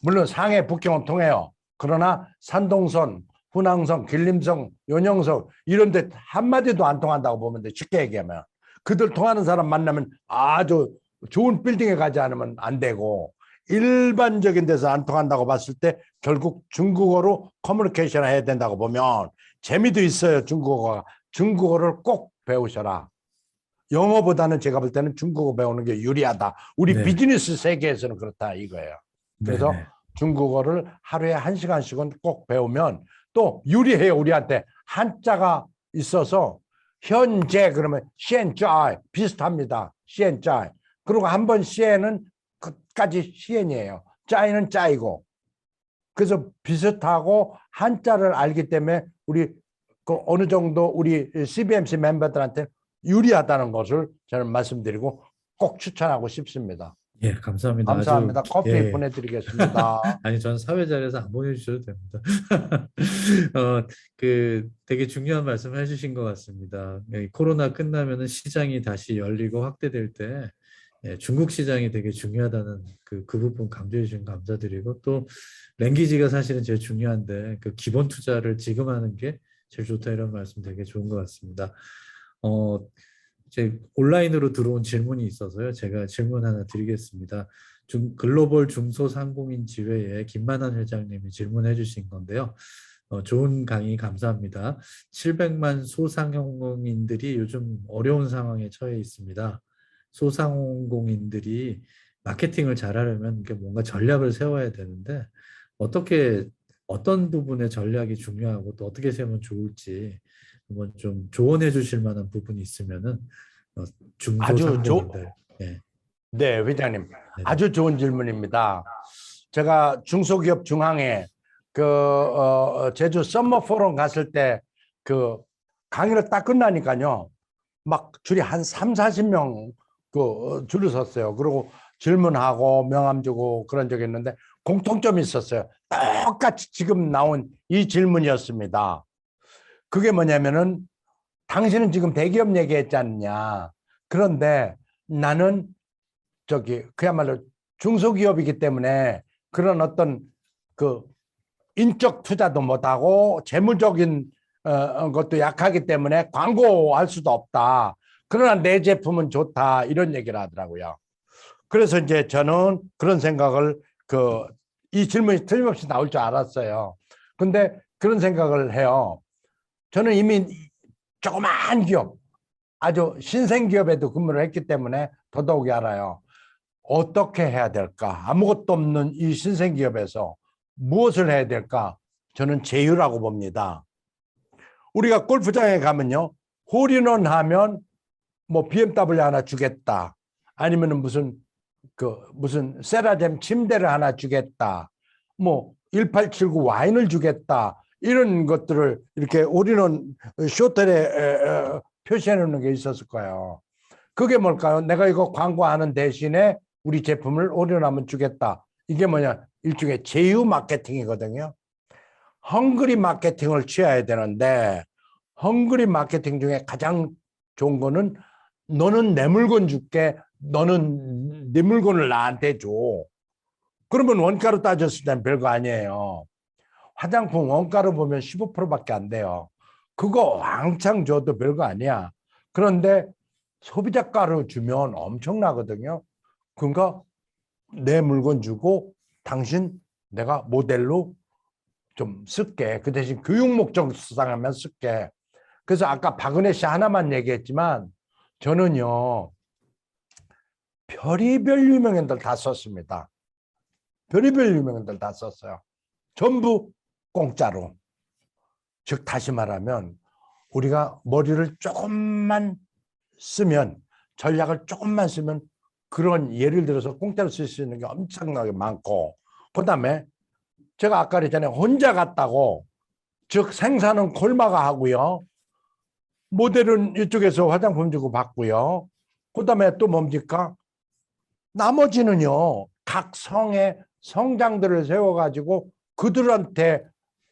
물론 상해 북경은 통해요. 그러나 산동선, 후낭성, 길림성, 연영성 이런 데 한마디도 안 통한다고 보면 돼. 쉽게 얘기하면. 그들 통하는 사람 만나면 아주 좋은 빌딩에 가지 않으면 안 되고 일반적인 데서 안 통한다고 봤을 때 결국 중국어로 커뮤니케이션을 해야 된다고 보면 재미도 있어요. 중국어를 꼭 배우셔라. 영어보다는 제가 볼 때는 중국어 배우는 게 유리하다. 우리 네. 비즈니스 세계에서는 그렇다 이거예요. 그래서 네네. 중국어를 하루에 1시간씩은 꼭 배우면 또 유리해요. 우리한테 한자가 있어서 현재 그러면 시엔짜이 비슷합니다. 시엔짜이. 그리고 한 번 시엔은 끝까지 시엔이에요. 짜이는 짜이고. 그래서 비슷하고 한자를 알기 때문에 우리 그 어느 정도 우리 CBMC 멤버들한테 유리하다는 것을 저는 말씀드리고 꼭 추천하고 싶습니다. 예, 감사합니다. 감사합니다. 아주 커피 예. 보내드리겠습니다. 아니, 저는 사회자리에서 안 보내주셔도 됩니다. 되게 중요한 말씀 해주신 것 같습니다. 코로나 끝나면은 시장이 다시 열리고 확대될 때 중국 시장이 되게 중요하다는 그 부분 강조해 주신 감사드리고 또 랭귀지가 사실은 제일 중요한데 그 기본 투자를 지금 하는 게 제일 좋다 이런 말씀 되게 좋은 것 같습니다. 이제 온라인으로 들어온 질문이 있어서요. 제가 질문 하나 드리겠습니다. 글로벌 중소상공인 지회에 김만한 회장님이 질문해 주신 건데요. 좋은 강의 감사합니다. 700만 소상공인들이 요즘 어려운 상황에 처해 있습니다. 소상공인들이 마케팅을 잘하려면 이게 뭔가 전략을 세워야 되는데 어떻게 어떤 부분의 전략이 중요하고 또 어떻게 세우면 좋을지 한번 좀 조언해 주실 만한 부분이 있으면은 아주 중소상공인들 네, 네, 회장님. 네, 아주 좋은 질문입니다. 제가 중소기업 중앙회 제주 썸머 포럼 갔을 때 그 강의를 딱 끝나니까요. 막 줄이 한 3, 40명 줄을 섰어요. 그리고 질문하고 명함 주고 그런 적이 있는데 공통점이 있었어요. 똑같이 지금 나온 이 질문이었습니다. 그게 뭐냐면은 당신은 지금 대기업 얘기했지 않냐. 그런데 나는 그야말로 중소기업이기 때문에 그런 어떤 그 인적 투자도 못하고 재무적인 것도 약하기 때문에 광고할 수도 없다. 그러나 내 제품은 좋다. 이런 얘기를 하더라고요. 그래서 이제 저는 그런 생각을 이 질문이 틀림없이 나올 줄 알았어요. 근데 그런 생각을 해요. 저는 이미 조그만 기업, 아주 신생 기업에도 근무를 했기 때문에 더더욱이 알아요. 어떻게 해야 될까? 아무것도 없는 이 신생 기업에서 무엇을 해야 될까? 저는 제휴라고 봅니다. 우리가 골프장에 가면요. 홀인원 하면 뭐 BMW 하나 주겠다. 아니면은 무슨 세라젬 침대를 하나 주겠다. 뭐 1879 와인을 주겠다. 이런 것들을 이렇게 홀인원 쇼텔에 표시해 놓는 게 있었을 거예요. 그게 뭘까요? 내가 이거 광고하는 대신에 우리 제품을 홀인원하면 주겠다. 이게 뭐냐? 일종의 제휴 마케팅이거든요. 헝그리 마케팅을 취해야 되는데 헝그리 마케팅 중에 가장 좋은 거는 너는 내 물건 줄게. 너는 네 물건을 나한테 줘. 그러면 원가로 따졌을 때는 별거 아니에요. 화장품 원가로 보면 15%밖에 안 돼요. 그거 왕창 줘도 별거 아니야. 그런데 소비자가로 주면 엄청나거든요. 그러니까 내 물건 주고 당신 내가 모델로 좀 쓸게. 그 대신 교육 목적 수상하면 쓸게. 그래서 아까 박은혜 씨 하나만 얘기했지만 저는요. 별의별 유명인들 다 썼습니다. 별의별 유명인들 다 썼어요. 전부 공짜로. 즉 다시 말하면 우리가 머리를 조금만 쓰면 전략을 조금만 쓰면 그런 예를 들어서 공짜로 쓸 수 있는 게 엄청나게 많고 그다음에 제가 아까 그랬잖아요. 혼자 갔다고 즉 생산은 콜마가 하고요. 모델은 이쪽에서 화장품 주고 받고요. 그다음에 또 뭡니까? 나머지는요. 각 성의 성장들을 세워가지고 그들한테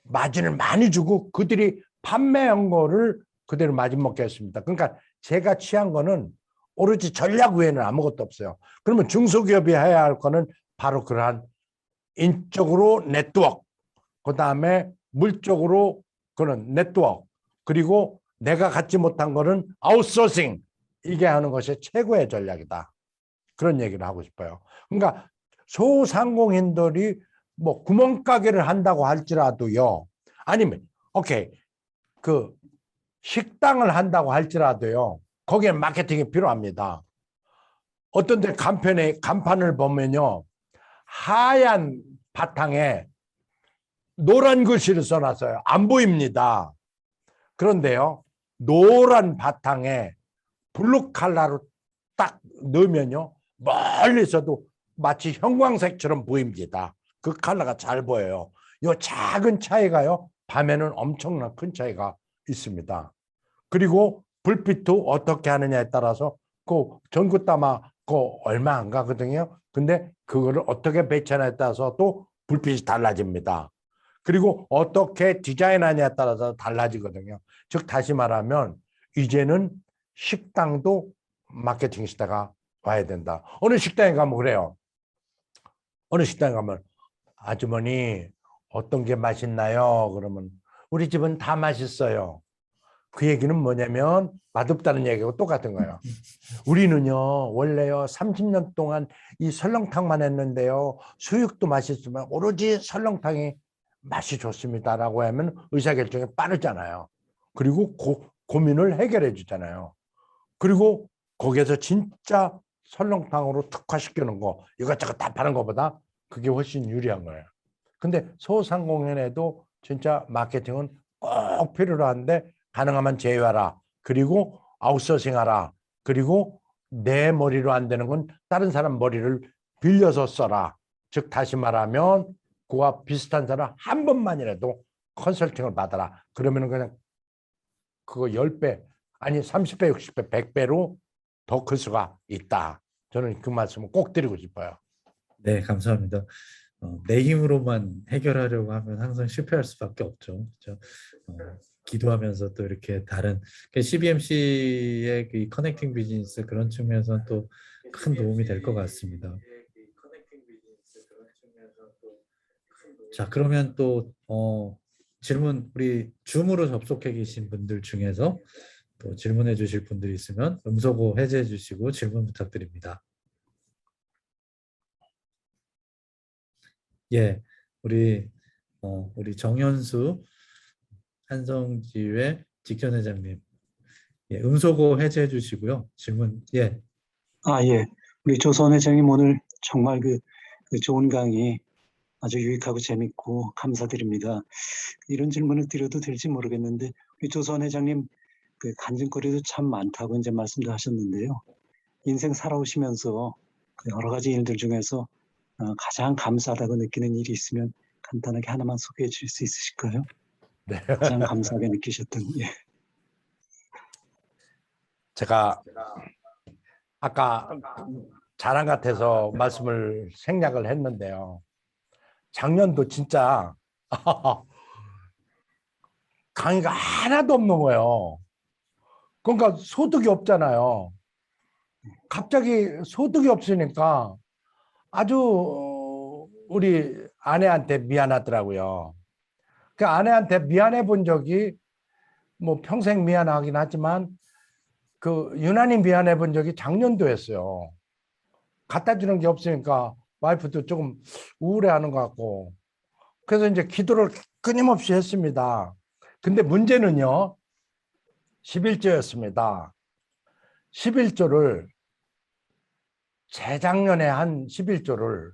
마진을 많이 주고 그들이 판매한 거를 그대로 마진 먹겠습니다. 그러니까 제가 취한 거는 오로지 전략 외에는 아무것도 없어요. 그러면 중소기업이 해야 할 거는 바로 그러한 인적으로 네트워크, 그다음에 물적으로 그런 네트워크, 그리고 내가 갖지 못한 거는 아웃소싱, 이게 하는 것이 최고의 전략이다. 그런 얘기를 하고 싶어요. 그러니까 소상공인들이 뭐 구멍가게를 한다고 할지라도요. 아니면 오케이 그 식당을 한다고 할지라도요. 거기에 마케팅이 필요합니다. 어떤 데 간판을 보면요. 하얀 바탕에 노란 글씨를 써놨어요. 안 보입니다. 그런데요. 노란 바탕에 블루 칼라로 딱 넣으면요. 멀리서도 마치 형광색처럼 보입니다. 그 컬러가 잘 보여요. 이 작은 차이가요. 밤에는 엄청난 큰 차이가 있습니다. 그리고 불빛도 어떻게 하느냐에 따라서 그 전구따마 그 얼마 안 가거든요. 근데 그거를 어떻게 배치하냐에 따라서 또 불빛이 달라집니다. 그리고 어떻게 디자인하냐에 따라서 달라지거든요. 즉 다시 말하면 이제는 식당도 마케팅 시대가 와야 된다. 어느 식당에 가면 그래요. 어느 식당에 가면 아주머니 어떤 게 맛있나요? 그러면 우리 집은 다 맛있어요. 그 얘기는 뭐냐면 맛없다는 얘기하고 똑같은 거예요. 우리는요 원래요 30년 동안 이 설렁탕만 했는데요 수육도 맛있지만 오로지 설렁탕이 맛이 좋습니다라고 하면 의사결정이 빠르잖아요. 그리고 고민을 해결해 주잖아요. 그리고 거기에서 진짜 설렁탕으로 특화시키는 거 이것저것 다 파는 것보다 그게 훨씬 유리한 거예요. 근데 소상공인에도 진짜 마케팅은 꼭 필요로 한데 가능하면 제외하라. 그리고 아웃소싱하라. 그리고 내 머리로 안 되는 건 다른 사람 머리를 빌려서 써라. 즉 다시 말하면 그와 비슷한 사람 한 번만이라도 컨설팅을 받아라. 그러면 그냥 그거 10배 아니 30배, 60배, 100배로 더 클 수가 있다. 저는 그 말씀을 꼭 드리고 싶어요. 네, 감사합니다. 내 힘으로만 해결하려고 하면 항상 실패할 수밖에 없죠. 그렇죠? 기도하면서 또 이렇게 다른 CBMC의 그 커넥팅 비즈니스 그런 측면에서는 또 큰 도움이 될 것 같습니다. 자, 그러면 또 질문 우리 줌으로 접속해 계신 분들 중에서 또 질문해 주실 분들이 있으면 음소거 해제해 주시고 질문 부탁드립니다. 예, 우리 정현수 한성지회 직전회장님, 예, 음소거 해제해 주시고요. 질문, 예, 예. 우리 조선 회장님 오늘 정말 그 좋은 강의 아주 유익하고 재밌고 감사드립니다. 이런 질문을 드려도 될지 모르겠는데 우리 조선 회장님 그 간증거리도 참 많다고 이제 말씀도 하셨는데요. 인생 살아오시면서 그 여러 가지 일들 중에서 가장 감사하다고 느끼는 일이 있으면 간단하게 하나만 소개해 주실 수 있으실까요? 네. 가장 감사하게 느끼셨던 예. 제가 아까 자랑 같아서 말씀을 생략을 했는데요. 작년도 진짜 강의가 하나도 없는 거예요. 그러니까 소득이 없잖아요. 갑자기 소득이 없으니까 아주 우리 아내한테 미안하더라고요. 그 아내한테 미안해 본 적이 뭐 평생 미안하긴 하지만 그 유난히 미안해 본 적이 작년도였어요. 갖다 주는 게 없으니까 와이프도 조금 우울해하는 것 같고 그래서 이제 기도를 끊임없이 했습니다. 근데 문제는요 11조였습니다. 11조를 재작년에 한 11조를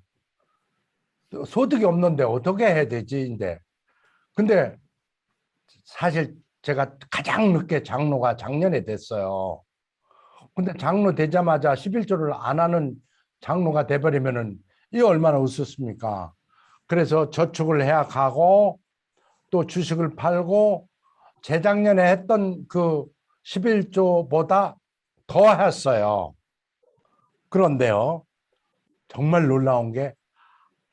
소득이 없는데 어떻게 해야 되지? 근데 사실 제가 가장 늦게 장로가 작년에 됐어요. 근데 장로 되자마자 11조를 안 하는 장로가 돼버리면은 이게 얼마나 으스습니까? 그래서 저축을 해야 가고 또 주식을 팔고 재작년에 했던 그 11조보다 더 했어요. 그런데요, 정말 놀라운 게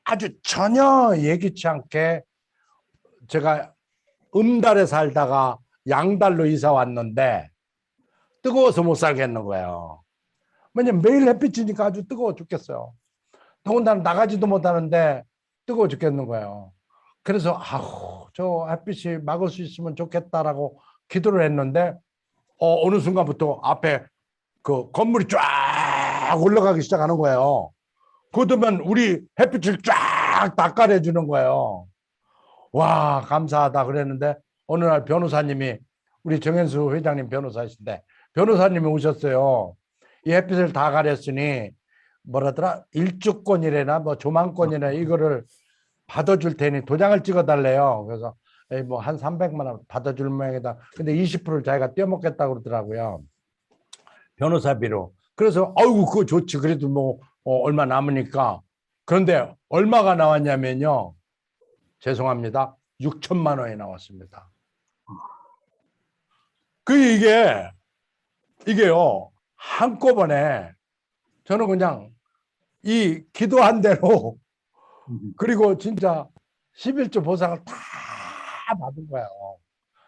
아주 전혀 예기치 않게 제가 음달에 살다가 양달로 이사 왔는데 뜨거워서 못 살겠는 거예요. 왜냐면 매일 햇빛이니까 아주 뜨거워 죽겠어요. 더군다나 나가지도 못하는데 뜨거워 죽겠는 거예요. 그래서 저 햇빛이 막을 수 있으면 좋겠다라고 기도를 했는데 어느 순간부터 앞에 그 건물이 쫙 올라가기 시작하는 거예요. 그러면 우리 햇빛을 쫙 닦아내 주는 거예요. 와 감사하다 그랬는데 어느 날 변호사님이 우리 정현수 회장님 변호사이신데 변호사님이 오셨어요. 이 햇빛을 다 가렸으니 뭐라더라 일주권이래나 뭐 조망권이나 이거를 받아줄 테니 도장을 찍어달래요. 그래서 뭐 한 300만 원 받아줄 모양이다. 근데 20%를 자기가 떼먹겠다고 그러더라고요. 변호사비로. 그래서 아이고 그거 좋지. 그래도 뭐 얼마 남으니까. 그런데 얼마가 나왔냐면요. 죄송합니다. 6천만 원이 나왔습니다. 이게요. 한꺼번에 저는 그냥 이 기도한 대로 그리고 진짜 11조 보상을 다 받은 거예요.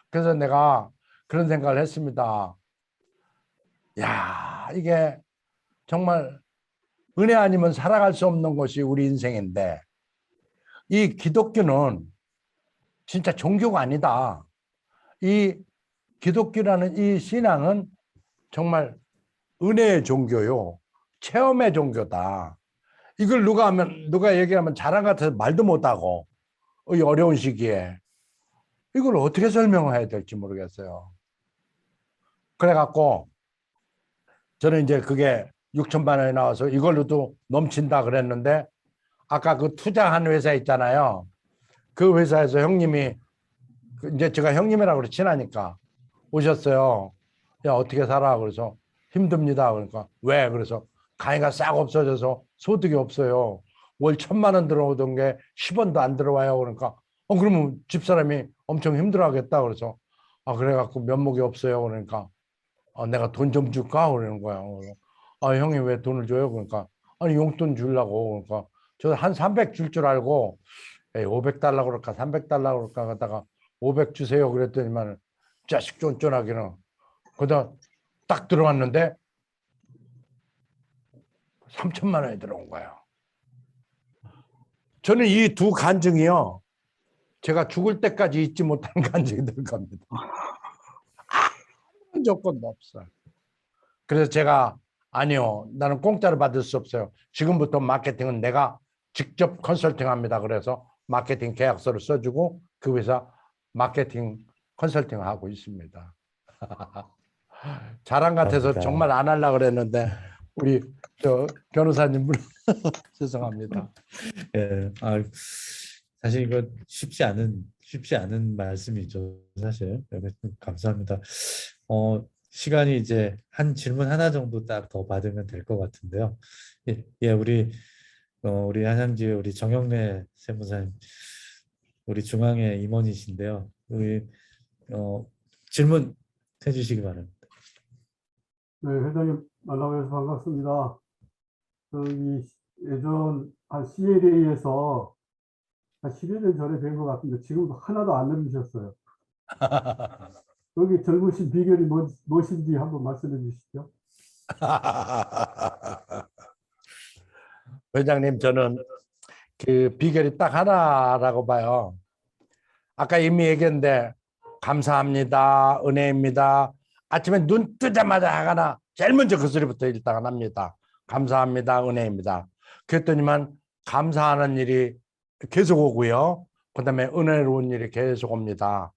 그래서 내가 그런 생각을 했습니다. 야, 이게 정말 은혜 아니면 살아갈 수 없는 것이 우리 인생인데 이 기독교는 진짜 종교가 아니다. 이 기독교라는 이 신앙은 정말 은혜의 종교요. 체험의 종교다. 이걸 누가 얘기하면 자랑 같아서 말도 못하고 이 어려운 시기에 이걸 어떻게 설명해야 될지 모르겠어요. 그래갖고 저는 이제 그게 6천만 원이 나와서 이걸로도 넘친다 그랬는데 아까 그 투자한 회사 있잖아요. 그 회사에서 형님이 이제 제가 형님이라고 그래 친하니까 오셨어요. 야 어떻게 살아? 그래서 힘듭니다. 그러니까 왜? 그래서 강의가 싹 없어져서 소득이 없어요. 월 1,000만 원 들어오던 게 10원도 안 들어와요. 그러니까 그러면 집사람이 엄청 힘들어하겠다. 그래서 그래갖고 면목이 없어요. 그러니까 내가 돈 좀 줄까? 그러는 거야. 형이 왜 돈을 줘요? 그러니까 아니 용돈 주려고. 그러니까 저 한 300 줄 줄 알고 500달러 그럴까 300달러 그럴까 하다가 500 주세요 그랬더니만 자식 쫀쫀하기는 그러다 딱 들어왔는데 3천만 원이 들어온 거예요. 저는 이 두 간증이요. 제가 죽을 때까지 잊지 못한 간증이 될 겁니다. 아무런 조건도 없어요. 그래서 제가 아니요. 나는 공짜로 받을 수 없어요. 지금부터 마케팅은 내가 직접 컨설팅합니다. 그래서 마케팅 계약서를 써주고 그 회사 마케팅 컨설팅을 하고 있습니다. 자랑 같아서 감사합니다. 정말 안 하려고 그랬는데 우리 저 변호사님 죄송합니다. 예, 사실 이거 쉽지 않은 말씀이죠, 사실. 네, 감사합니다. 시간이 이제 한 질문 하나 정도 딱 더 받으면 될 것 같은데요. 예, 우리 한양지의 우리 정영래 세무사님, 우리 중앙의 임원이신데요. 우리 질문 해주시기 바랍니다. 네, 회장님 만나뵈서 반갑습니다. 이 예전 한 CLA에서 한 10여 년 전에 뵌 것 같은데 지금도 하나도 안 늙으셨어요. 여기 젊으신 비결이 무엇인지 한번 말씀해 주시죠. 회장님 저는 그 비결이 딱 하나라고 봐요. 아까 이미 얘기했는데 감사합니다. 은혜입니다. 아침에 눈 뜨자마자 하거나 제일 먼저 그 소리부터 일단 합니다. 감사합니다. 은혜입니다. 그랬더니만 감사하는 일이 계속 오고요. 그다음에 은혜로운 일이 계속 옵니다.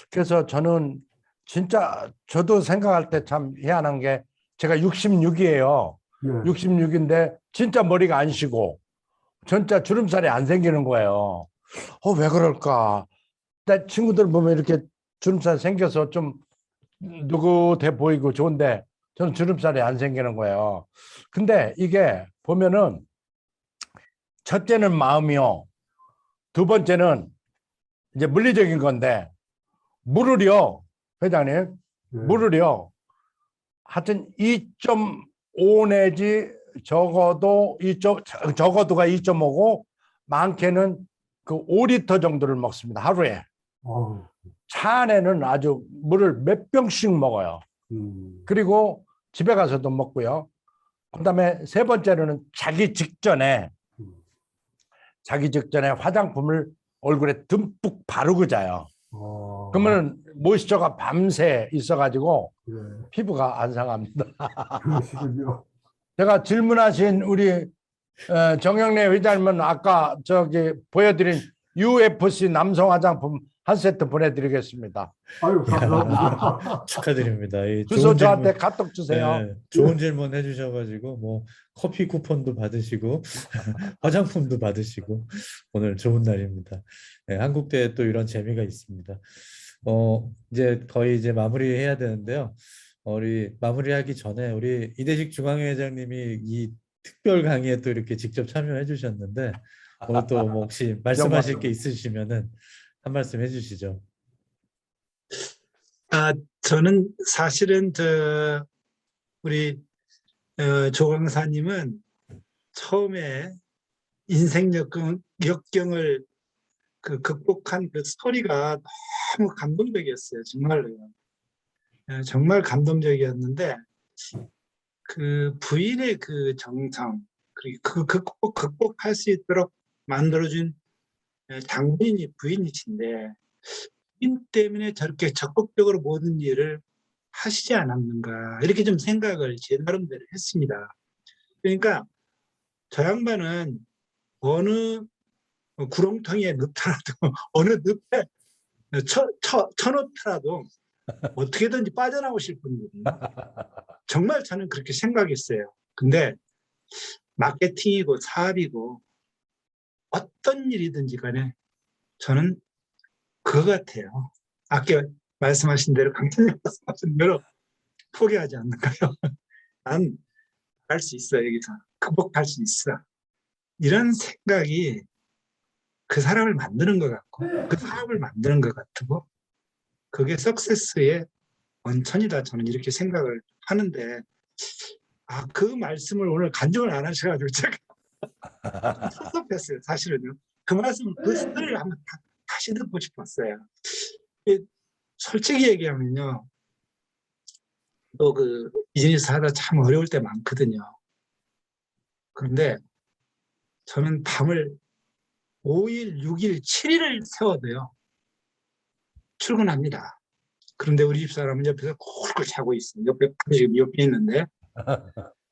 그래서 저는 진짜 저도 생각할 때 참 희한한 게 제가 66이에요. 네. 66인데 진짜 머리가 안 쉬고 진짜 주름살이 안 생기는 거예요. 왜 그럴까? 내 친구들 보면 이렇게 주름살 생겨서 좀 느긋해 보이고 좋은데 저는 주름살이 안 생기는 거예요. 근데 이게 보면은 첫째는 마음이요. 두 번째는 이제 물리적인 건데 물을요. 회장님 네. 물을요. 하여튼 2.5 내지 적어도가 2.5고 많게는 그 5리터 정도를 먹습니다. 하루에. 어우, 차 안에는 아주 물을 몇 병씩 먹어요. 그리고 집에 가서도 먹고요. 그다음에 세 번째로는 자기 직전에 화장품을 얼굴에 듬뿍 바르고 자요. 그러면 모이스처가 밤새 있어가지고 네, 피부가 안 상합니다. 그러시군요. 제가 질문하신 우리 정영래 회장님은 아까 저기 보여드린 UFC 남성 화장품 한 세트 보내드리겠습니다. 아유, 감사합니다. 축하드립니다. 이 주소 좋은 저한테 질문, 카톡 주세요. 네, 좋은 질문 해주셔가지고 뭐 커피 쿠폰도 받으시고 화장품도 받으시고 오늘 좋은 날입니다. 네, 한국대에 또 이런 재미가 있습니다. 이제 거의 이제 마무리해야 되는데요. 우리 마무리하기 전에 우리 이대식 중앙회장님이 이 특별 강의에 또 이렇게 직접 참여해 주셨는데 오늘 또 뭐 혹시 말씀하실 게 있으시면은 한 말씀 해주시죠. 저는 사실은 우리 조 강사님은 처음에 인생 역경을 극복한 그 스토리가 너무 감동적이었어요. 정말로요. 정말 감동적이었는데 그 부인의 그 정성 그리고 극복할 수 있도록 만들어준 장본인이 부인이신데 부인 때문에 저렇게 적극적으로 모든 일을 하시지 않았는가 이렇게 좀 생각을 제 나름대로 했습니다. 그러니까 저 양반은 어느 구렁텅이에 넣더라도 어느 늪에 쳐놓더라도 어떻게든지 빠져나오실 분들이 정말 저는 그렇게 생각했어요. 근데 마케팅이고 사업이고 어떤 일이든지 간에 저는 그거 같아요. 아까 말씀하신 대로 강사님 말씀하신 대로 포기하지 않는 거예요. 난 할 수 있어. 여기서 극복할 수 있어. 이런 생각이 그 사람을 만드는 것 같고 그 사업을 만드는 것 같고 그게 석세스의 원천이다. 저는 이렇게 생각을 하는데 그 말씀을 오늘 간증을 안 하셔가지고 제가 섭섭했어요. 사실은요. 그 말씀을 그 스토리를 한번 다시 듣고 싶었어요. 솔직히 얘기하면요. 또 그 비즈니스 하다 참 어려울 때 많거든요. 그런데 저는 밤을 5일, 6일, 7일을 세워도요. 출근합니다. 그런데 우리 집사람은 옆에서 꿀꿀 자고 있어요. 지금 옆에 있는데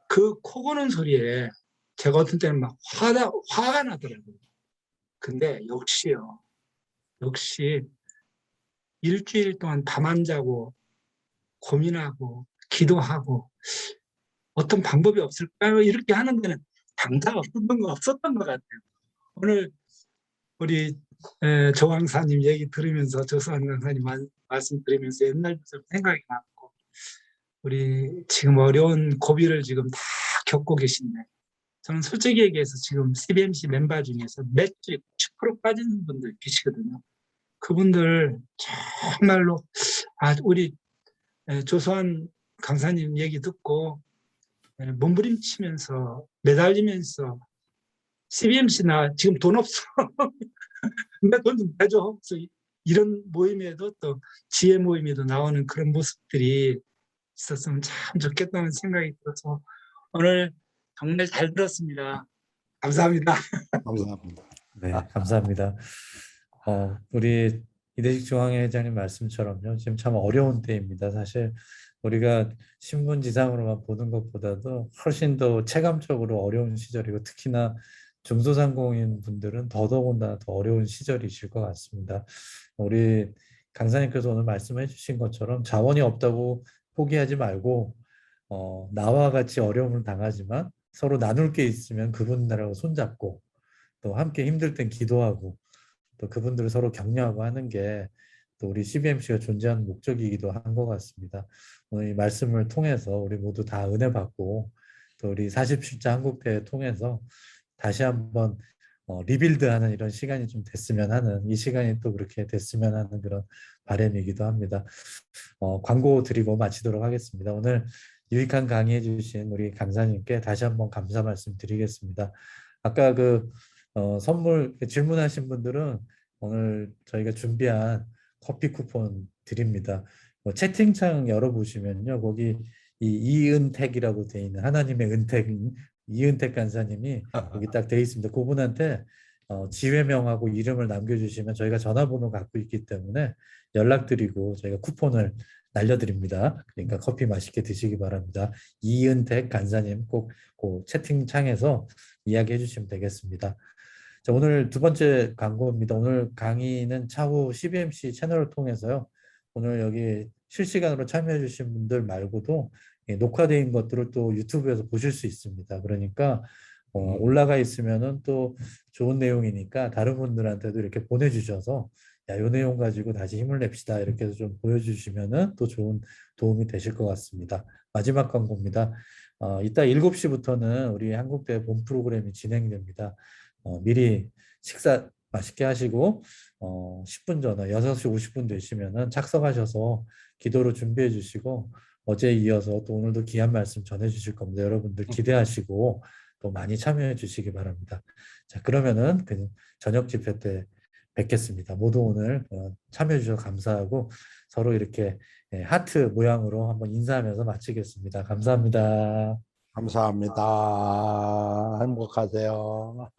그 코 고는 소리에 제가 어떤 때는 막 화가 나더라고요. 근데 역시 일주일 동안 밤 안 자고 고민하고 기도하고 어떤 방법이 없을까요? 이렇게 하는 데는 당장 없었던 것 같아요. 오늘 우리 조 강사님 얘기 들으면서 조수환 강사님 말씀 들으면서 옛날부터 생각이 났고 우리 지금 어려운 고비를 지금 다 겪고 계신데 저는 솔직히 얘기해서 지금 CBMC 멤버 중에서 매출이 90% 빠지는 분들 계시거든요. 그분들 정말로 우리 조수환 강사님 얘기 듣고 몸부림치면서 매달리면서 CBMC나 지금 돈 없어. 근데 돈 좀 내줘. 이런 모임에도 또 지혜 모임에도 나오는 그런 모습들이 있었으면 참 좋겠다는 생각이 들어서 오늘 정말 잘 들었습니다. 감사합니다. 감사합니다. 네, 감사합니다. 우리 이대식 중앙회장님 말씀처럼요. 지금 참 어려운 때입니다. 사실 우리가 신문지상으로만 보는 것보다도 훨씬 더 체감적으로 어려운 시절이고 특히나 중소상공인 분들은 더더군다나 더 어려운 시절이실 것 같습니다. 우리 강사님께서 오늘 말씀해 주신 것처럼 자원이 없다고 포기하지 말고 나와 같이 어려움을 당하지만 서로 나눌 게 있으면 그분들하고 손잡고 또 함께 힘들 땐 기도하고 또 그분들을 서로 격려하고 하는 게 또 우리 CBMC가 존재하는 목적이기도 한 것 같습니다. 오늘 이 말씀을 통해서 우리 모두 다 은혜 받고 또 우리 47차 한국대회 통해서 다시 한번 리빌드하는 이런 시간이 좀 됐으면 하는 이 시간이 또 그렇게 됐으면 하는 그런 바람이기도 합니다. 광고 드리고 마치도록 하겠습니다. 오늘 유익한 강의해 주신 우리 강사님께 다시 한번 감사 말씀 드리겠습니다. 아까 선물 질문하신 분들은 오늘 저희가 준비한 커피 쿠폰 드립니다. 채팅창 열어보시면요. 거기 이은택이라고 돼 있는 하나님의 은택인 이은택 간사님이 여기 딱 돼 있습니다. 그분한테 지회명하고 이름을 남겨주시면 저희가 전화번호 갖고 있기 때문에 연락드리고 저희가 쿠폰을 날려드립니다. 그러니까 커피 맛있게 드시기 바랍니다. 이은택 간사님 꼭 그 채팅창에서 이야기해 주시면 되겠습니다. 자, 오늘 두 번째 광고입니다. 오늘 강의는 차후 CBMC 채널을 통해서요. 오늘 여기 실시간으로 참여해 주신 분들 말고도 녹화된 것들을 또 유튜브에서 보실 수 있습니다. 그러니까 올라가 있으면은 또 좋은 내용이니까 다른 분들한테도 이렇게 보내주셔서 야, 요 내용 가지고 다시 힘을 냅시다 이렇게 해서 좀 보여주시면은 또 좋은 도움이 되실 것 같습니다. 마지막 광고입니다. 이따 7시부터는 우리 한국대회 본 프로그램이 진행됩니다. 미리 식사 맛있게 하시고 10분 전에 6시 50분 되시면은 착석하셔서 기도로 준비해 주시고 어제에 이어서 또 오늘도 귀한 말씀 전해 주실 겁니다. 여러분들 기대하시고 또 많이 참여해 주시기 바랍니다. 자, 그러면은 저녁 집회 때 뵙겠습니다. 모두 오늘 참여해 주셔서 감사하고 서로 이렇게 하트 모양으로 한번 인사하면서 마치겠습니다. 감사합니다. 감사합니다. 행복하세요.